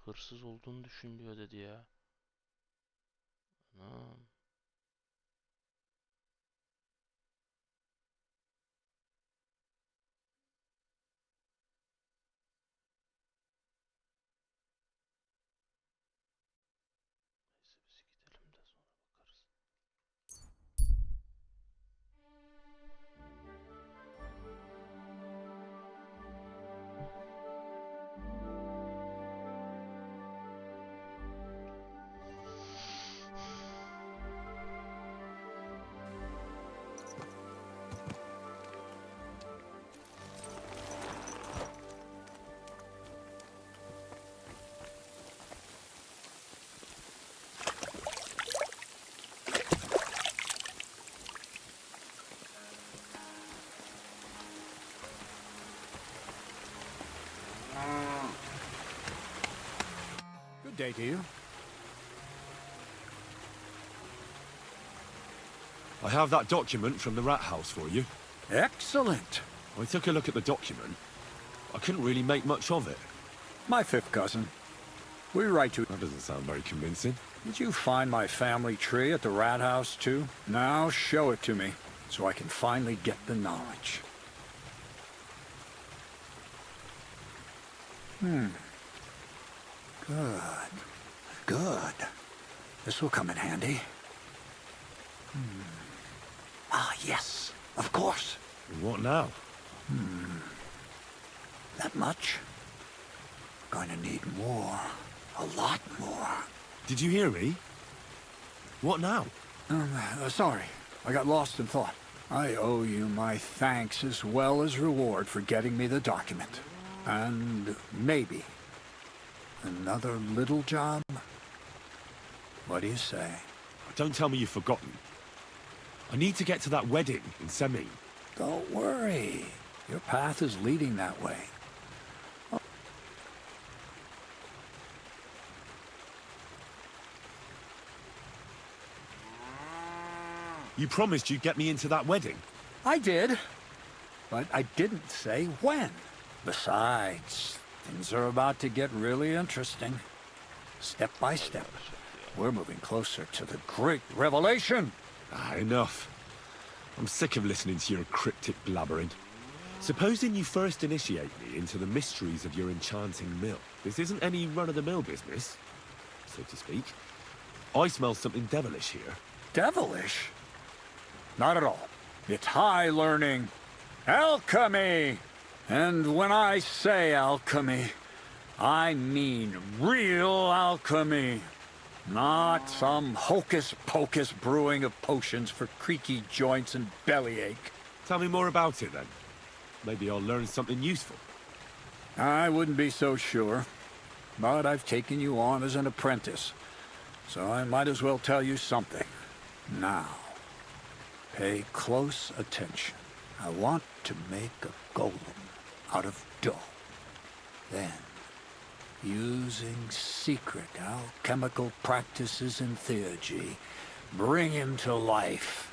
Hırsız olduğunu düşünüyor dedi ya. Anam. Neyse biz gidelim de sonra bakarız. Good day to you. I have that document from the rat house for you. Excellent. I took a look at the document. I couldn't really make much of it. My fifth cousin. We write to... That doesn't sound very convincing. Did you find my family tree at the rat house, too? Now show it to me, so I can finally get the knowledge. Good. Good. This will come in handy. Ah, yes. Of course. What now? That much? Gonna need more. A lot more. Did you hear me? What now? Sorry. I got lost in thought. I owe you my thanks as well as reward for getting me the document. And maybe another little job? What do you say? Don't tell me you've forgotten. I need to get to that wedding in Semi. Don't worry. Your path is leading that way. You promised you'd get me into that wedding. I did, but I didn't say when. Besides, things are about to get really interesting. Step by step, we're moving closer to the great revelation. Enough. I'm sick of listening to your cryptic blabbering. Supposing you first initiate me into the mysteries of your enchanting mill. This isn't any run-of-the-mill business, so to speak. I smell something devilish here. Devilish? Not at all. It's high learning. Alchemy! And when I say alchemy, I mean real alchemy. Not some hocus-pocus brewing of potions for creaky joints and bellyache. Tell me more about it, then. Maybe I'll learn something useful. I wouldn't be so sure. But I've taken you on as an apprentice, so I might as well tell you something. Now, pay close attention. I want to make a golem out of dough. Then, using secret alchemical practices and theurgy, bring him to life.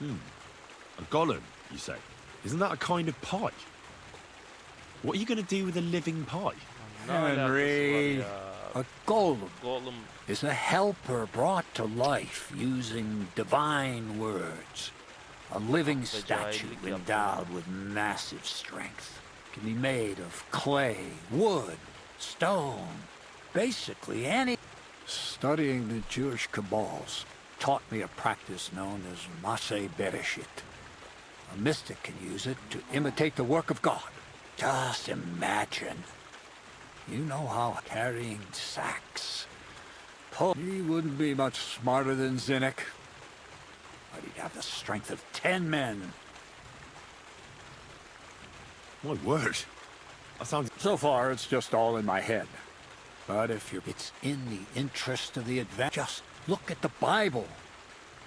A golem, you say? Isn't that a kind of pie? What are you going to do with a living pie? Henry, a golem is a helper brought to life using divine words. A living statue endowed with massive strength. Can be made of clay, wood, stone, basically any... Studying the Jewish Kabbals taught me a practice known as Maseh Bereshit. A mystic can use it to imitate the work of God. Just imagine. You know how carrying sacks. He wouldn't be much smarter than Zinnik, but he'd have the strength of 10 men. My word. That sounds... So far, it's just all in my head. But if it's in the interest of the adventure, just look at the Bible.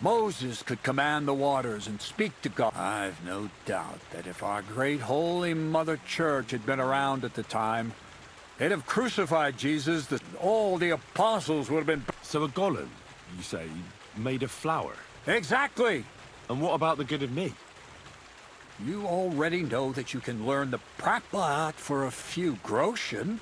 Moses could command the waters and speak to God. I've no doubt that if our great Holy Mother Church had been around at the time, they'd have crucified Jesus, that all the apostles would have been... So a golem, you say, made of flour? Exactly! And what about the good of me? You already know that you can learn the practice, but for a few groschen,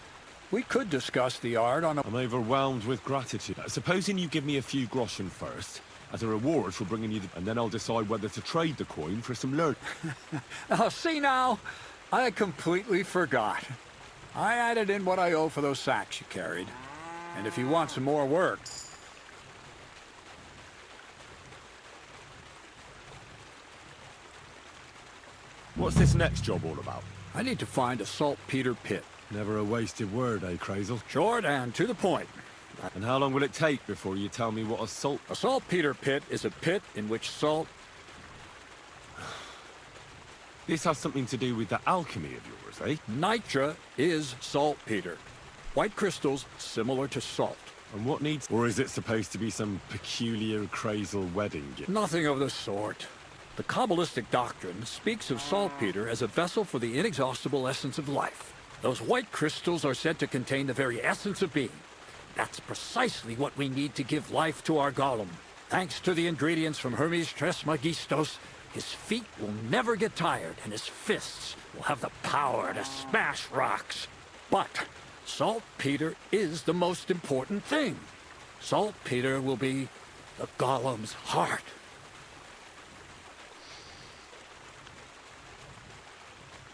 we could discuss the art on a... I'm overwhelmed with gratitude. Supposing you give me a few groschen first, as a reward for bringing you the... And then I'll decide whether to trade the coin for some learn. Oh, see now, I completely forgot. I added in what I owe for those sacks you carried. And if you want some more work... What's this next job all about? I need to find a saltpeter pit. Never a wasted word, eh, Crazel? Short and to the point. And how long will it take before you tell me what A saltpeter pit is a pit in which salt... This has something to do with the alchemy of yours, eh? Nitra is saltpeter. White crystals similar to salt. And what needs... Or is it supposed to be some peculiar Crazel wedding gift? Nothing of the sort. The Kabbalistic doctrine speaks of saltpeter as a vessel for the inexhaustible essence of life. Those white crystals are said to contain the very essence of being. That's precisely what we need to give life to our golem. Thanks to the ingredients from Hermes Trismegistos, his feet will never get tired, and his fists will have the power to smash rocks. But saltpeter is the most important thing. Saltpeter will be the golem's heart.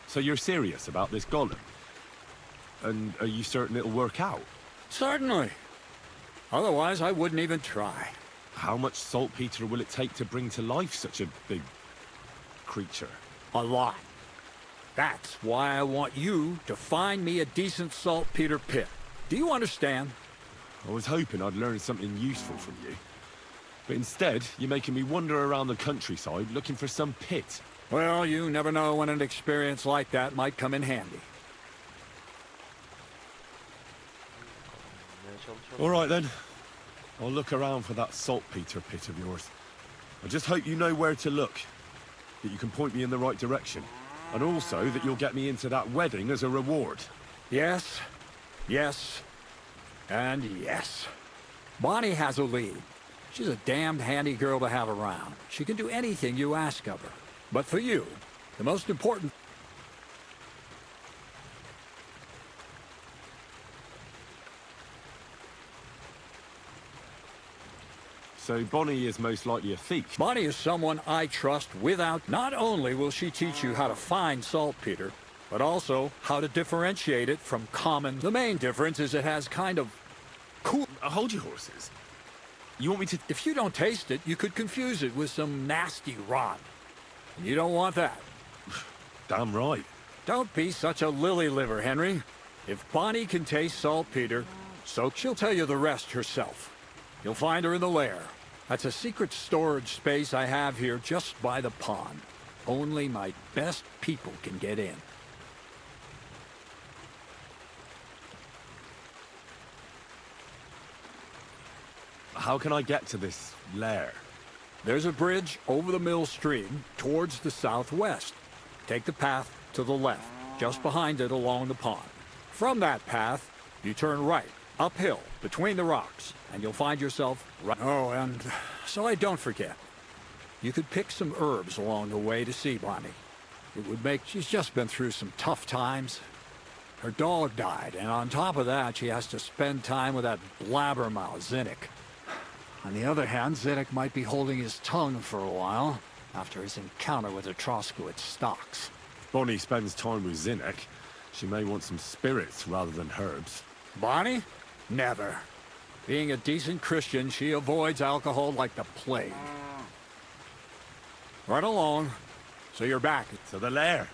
So you're serious about this golem? And are you certain it'll work out? Certainly. Otherwise, I wouldn't even try. How much saltpeter will it take to bring to life such a big creature? A lot. That's why I want you to find me a decent saltpeter pit. Do you understand? I was hoping I'd learn something useful from you. But instead, you're making me wander around the countryside looking for some pit. Well, you never know when an experience like that might come in handy. Bulmaya çalışalım. All right then. I'll look around for that saltpeter pit of yours. I just hope you know where to look, that you can point me in the right direction, and also that you'll get me into that wedding as a reward. Yes, yes, and yes. Bonnie has a lead. She's a damned handy girl to have around. She can do anything you ask of her. But for you, the most important... So Bonnie is most likely a thief. Bonnie is someone I trust without... Not only will she teach you how to find saltpeter, but also how to differentiate it from common... The main difference is it has kind of cool... Hold your horses. You want me to... If you don't taste it, you could confuse it with some nasty rot. And you don't want that. Damn right. Don't be such a lily liver, Henry. If Bonnie can taste saltpeter, so she'll tell you the rest herself. You'll find her in the lair. That's a secret storage space I have here just by the pond. Only my best people can get in. How can I get to this lair? There's a bridge over the mill stream towards the southwest. Take the path to the left, just behind it along the pond. From that path, you turn right, uphill, between the rocks, and you'll find yourself right... Oh, and so I don't forget. You could pick some herbs along the way to see Bonnie. It would make... She's just been through some tough times. Her dog died, and on top of that, she has to spend time with that blabbermouth, Zinnik. On the other hand, Zinnik might be holding his tongue for a while, after his encounter with the Troskowitz stocks. Bonnie spends time with Zinnik. She may want some spirits rather than herbs. Bonnie? Never. Being a decent Christian, she avoids alcohol like the plague. Right along. So you're back. To the lair.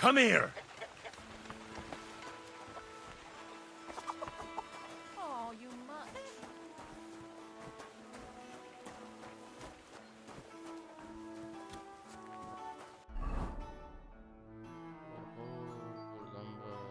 Come here! Oh, you mutt. Oho, buradan böyle.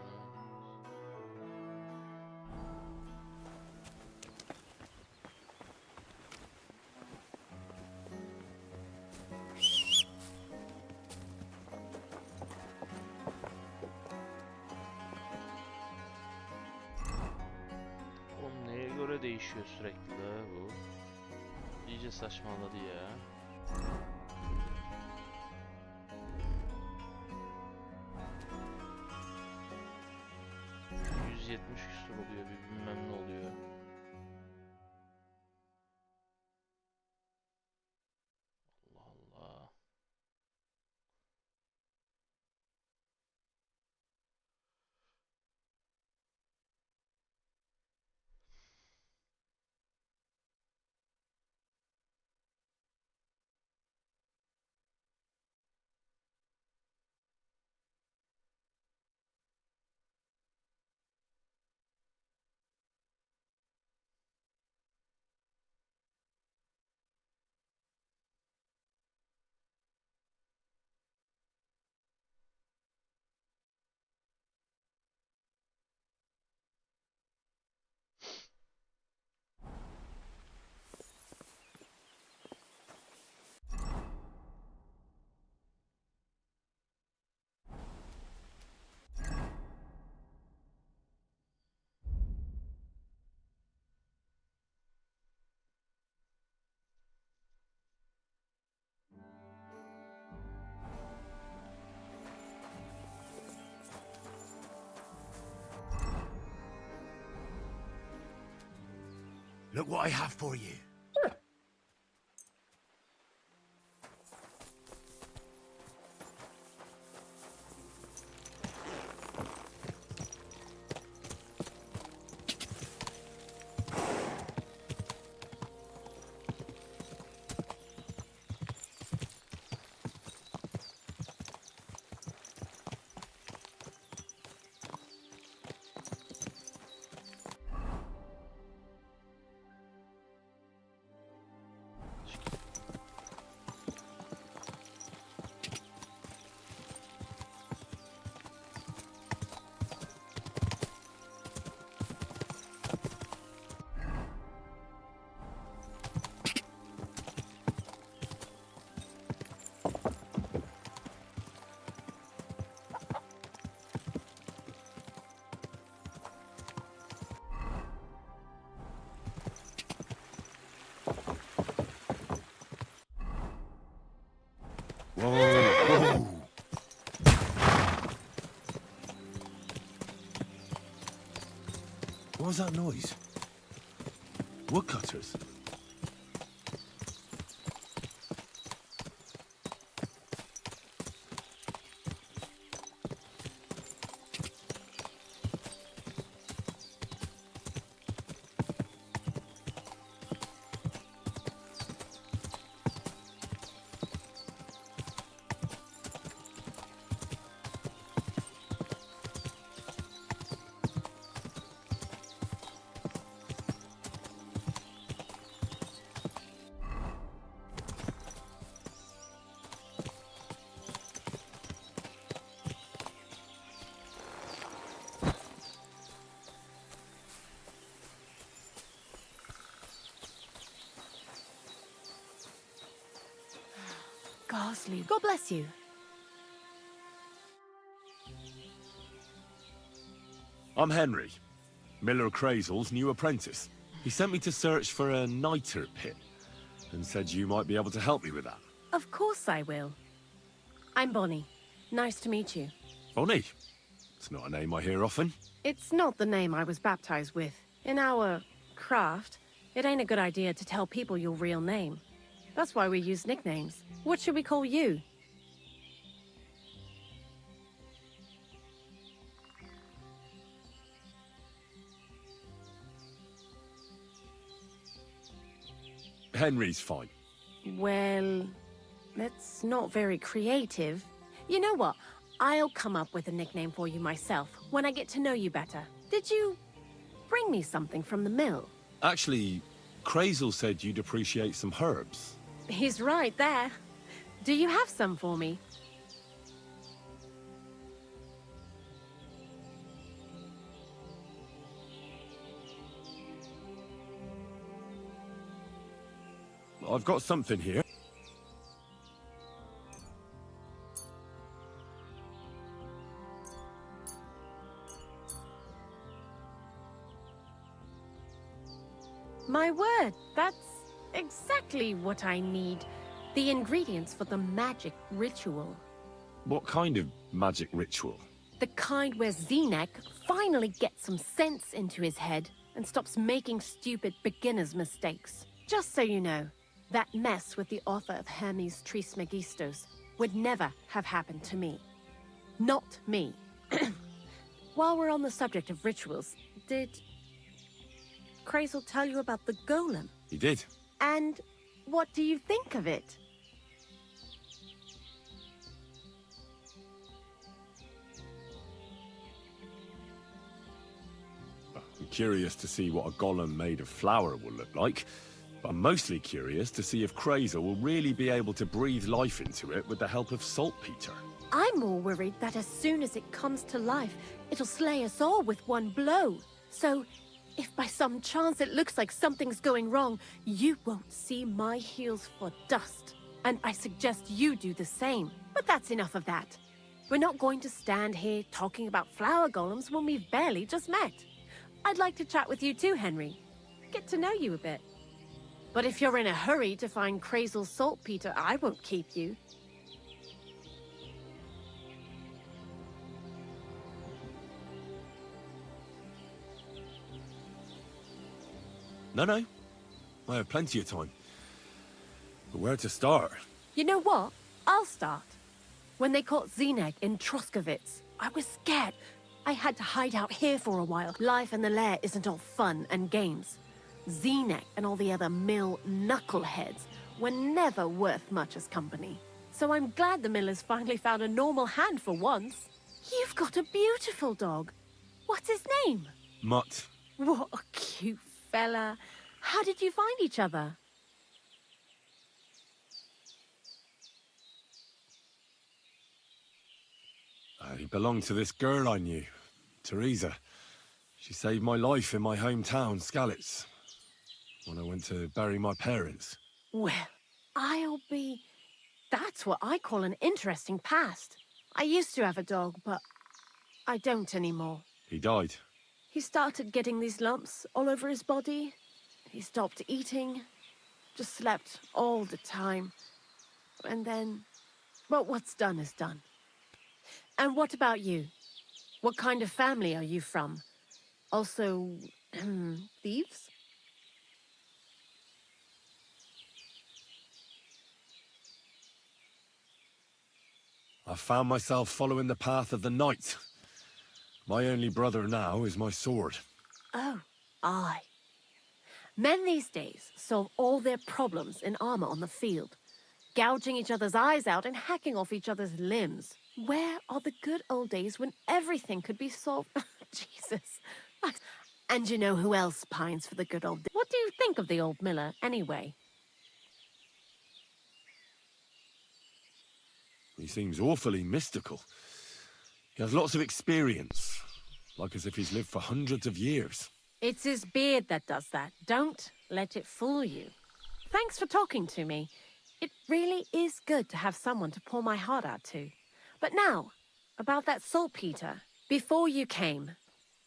Oğlum neye göre değişiyor sürekli la bu? İyice saçmaladı ya. ...170 küsur oluyor, bir bilmem ne oluyor. Allah Allah. Look what I have for you. Whoa, whoa. What was that noise? Woodcutters? Ghastly. God bless you. I'm Henry, Miller Crazel's new apprentice. He sent me to search for a niter pit and said you might be able to help me with that. Of course I will. I'm Bonnie. Nice to meet you. Bonnie? It's not a name I hear often. It's not the name I was baptized with. In our craft, it ain't a good idea to tell people your real name. That's why we use nicknames. What should we call you? Henry's fine. Well, that's not very creative. You know what? I'll come up with a nickname for you myself when I get to know you better. Did you bring me something from the mill? Actually, Crazel said you'd appreciate some herbs. He's right there. Do you have some for me? I've got something here. My word, that's exactly what I need. The ingredients for the magic ritual. What kind of magic ritual? The kind where Zenek finally gets some sense into his head and stops making stupid beginner's mistakes. Just so you know, that mess with the author of Hermes Trismegistos would never have happened to me. Not me. While we're on the subject of rituals, did Crazel tell you about the golem? He did. And what do you think of it? I'm curious to see what a golem made of flour will look like. But I'm mostly curious to see if Crazel will really be able to breathe life into it with the help of saltpeter. I'm more worried that as soon as it comes to life, it'll slay us all with one blow. So, if by some chance it looks like something's going wrong, you won't see my heels for dust. And I suggest you do the same. But that's enough of that. We're not going to stand here talking about flower golems when we've barely just met. I'd like to chat with you too, Henry. Get to know you a bit. But if you're in a hurry to find Crazel's saltpeter, I won't keep you. No. I have plenty of time. But where to start? You know what? I'll start. When they caught Zenek in Troskovitz, I was scared. I had to hide out here for a while. Life in the lair isn't all fun and games. Zenek and all the other mill knuckleheads were never worth much as company. So I'm glad the millers finally found a normal hand for once. You've got a beautiful dog. What's his name? Mutt. What a cute fella. How did you find each other? He belonged to this girl I knew, Teresa. She saved my life in my hometown, Skalitz, when I went to bury my parents. Well, that's what I call an interesting past. I used to have a dog, but I don't anymore. He died. He started getting these lumps all over his body. He stopped eating, just slept all the time. And then, well, what's done is done. And what about you? What kind of family are you from? Also, thieves? I found myself following the path of the knight. My only brother now is my sword. Oh, aye. Men these days solve all their problems in armor on the field, gouging each other's eyes out and hacking off each other's limbs. Where are the good old days when everything could be solved? Jesus. And you know who else pines for the good old days? What do you think of the old miller, anyway? He seems awfully mystical. He has lots of experience, like as if he's lived for hundreds of years. It's his beard that does that. Don't let it fool you. Thanks for talking to me. It really is good to have someone to pour my heart out to. But now, about that saltpeter. Before you came,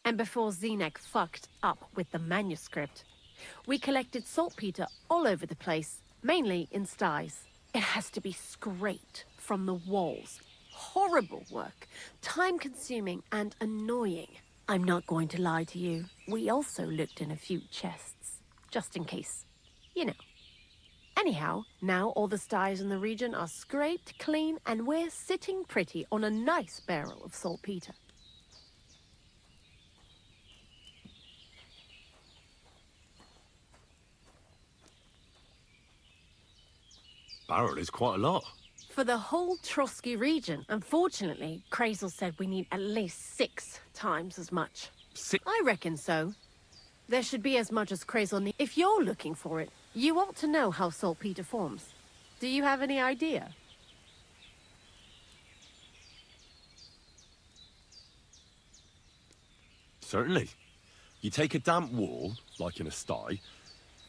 and before Zenek fucked up with the manuscript, we collected saltpeter all over the place, mainly in sties. It has to be scraped from the walls. Horrible work, time-consuming and annoying. I'm not going to lie to you. We also looked in a few chests, just in case. You know. Anyhow, now all the sties in the region are scraped clean and we're sitting pretty on a nice barrel of saltpeter. Barrel is quite a lot. For the whole Trotsky region. Unfortunately, Crazel said we need at least 6 times as much. I reckon so. There should be as much as Crazel needs. If you're looking for it, you ought to know how saltpeter forms. Do you have any idea? Certainly. You take a damp wall, like in a sty,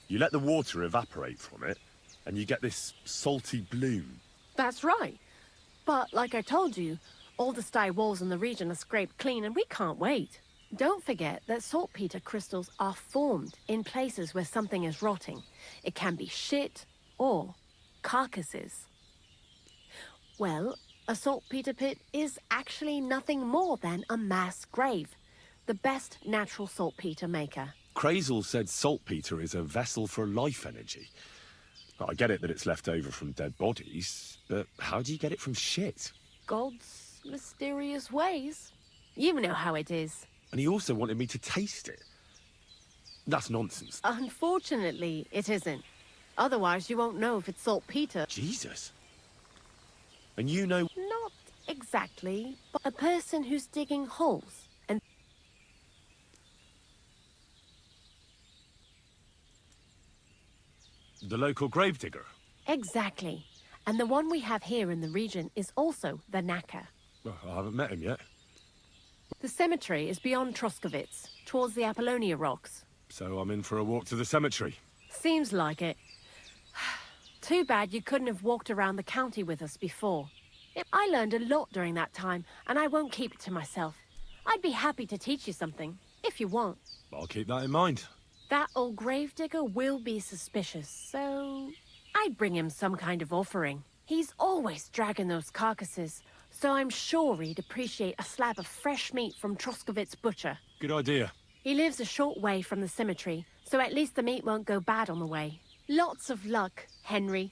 you let the water evaporate from it, and you get this salty bloom. That's right. But like I told you, all the sty walls in the region are scraped clean and we can't wait. Don't forget that saltpeter crystals are formed in places where something is rotting. It can be shit or carcasses. Well, a saltpeter pit is actually nothing more than a mass grave. The best natural saltpeter maker. Crazel said saltpeter is a vessel for life energy. I get it that it's left over from dead bodies, but how do you get it from shit? God's mysterious ways. You know how it is. And he also wanted me to taste it. That's nonsense. Unfortunately, it isn't. Otherwise, you won't know if it's saltpeter. Jesus. And you know... Not exactly, but a person who's digging holes and... The local gravedigger? Exactly. And the one we have here in the region is also the knacker. Well, I haven't met him yet. The cemetery is beyond Troskovitz, towards the Apollonia rocks. So I'm in for a walk to the cemetery. Seems like it. Too bad you couldn't have walked around the county with us before. I learned a lot during that time, and I won't keep it to myself. I'd be happy to teach you something, if you want. I'll keep that in mind. That old gravedigger will be suspicious, so... I'd bring him some kind of offering. He's always dragging those carcasses, so I'm sure he'd appreciate a slab of fresh meat from Troskovitz butcher. Good idea. He lives a short way from the cemetery, so at least the meat won't go bad on the way. Lots of luck, Henry.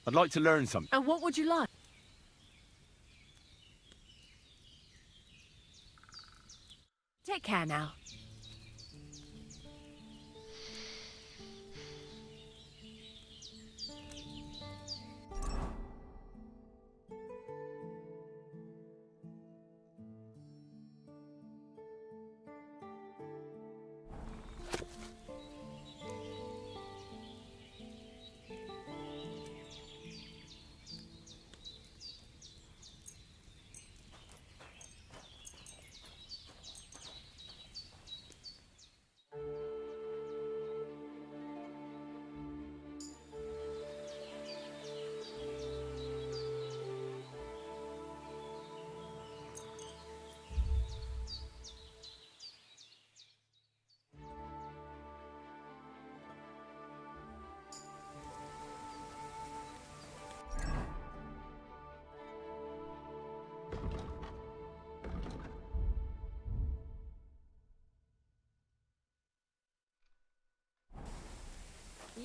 I'd like to learn something. And what would you like? Take care now.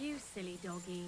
You silly doggy.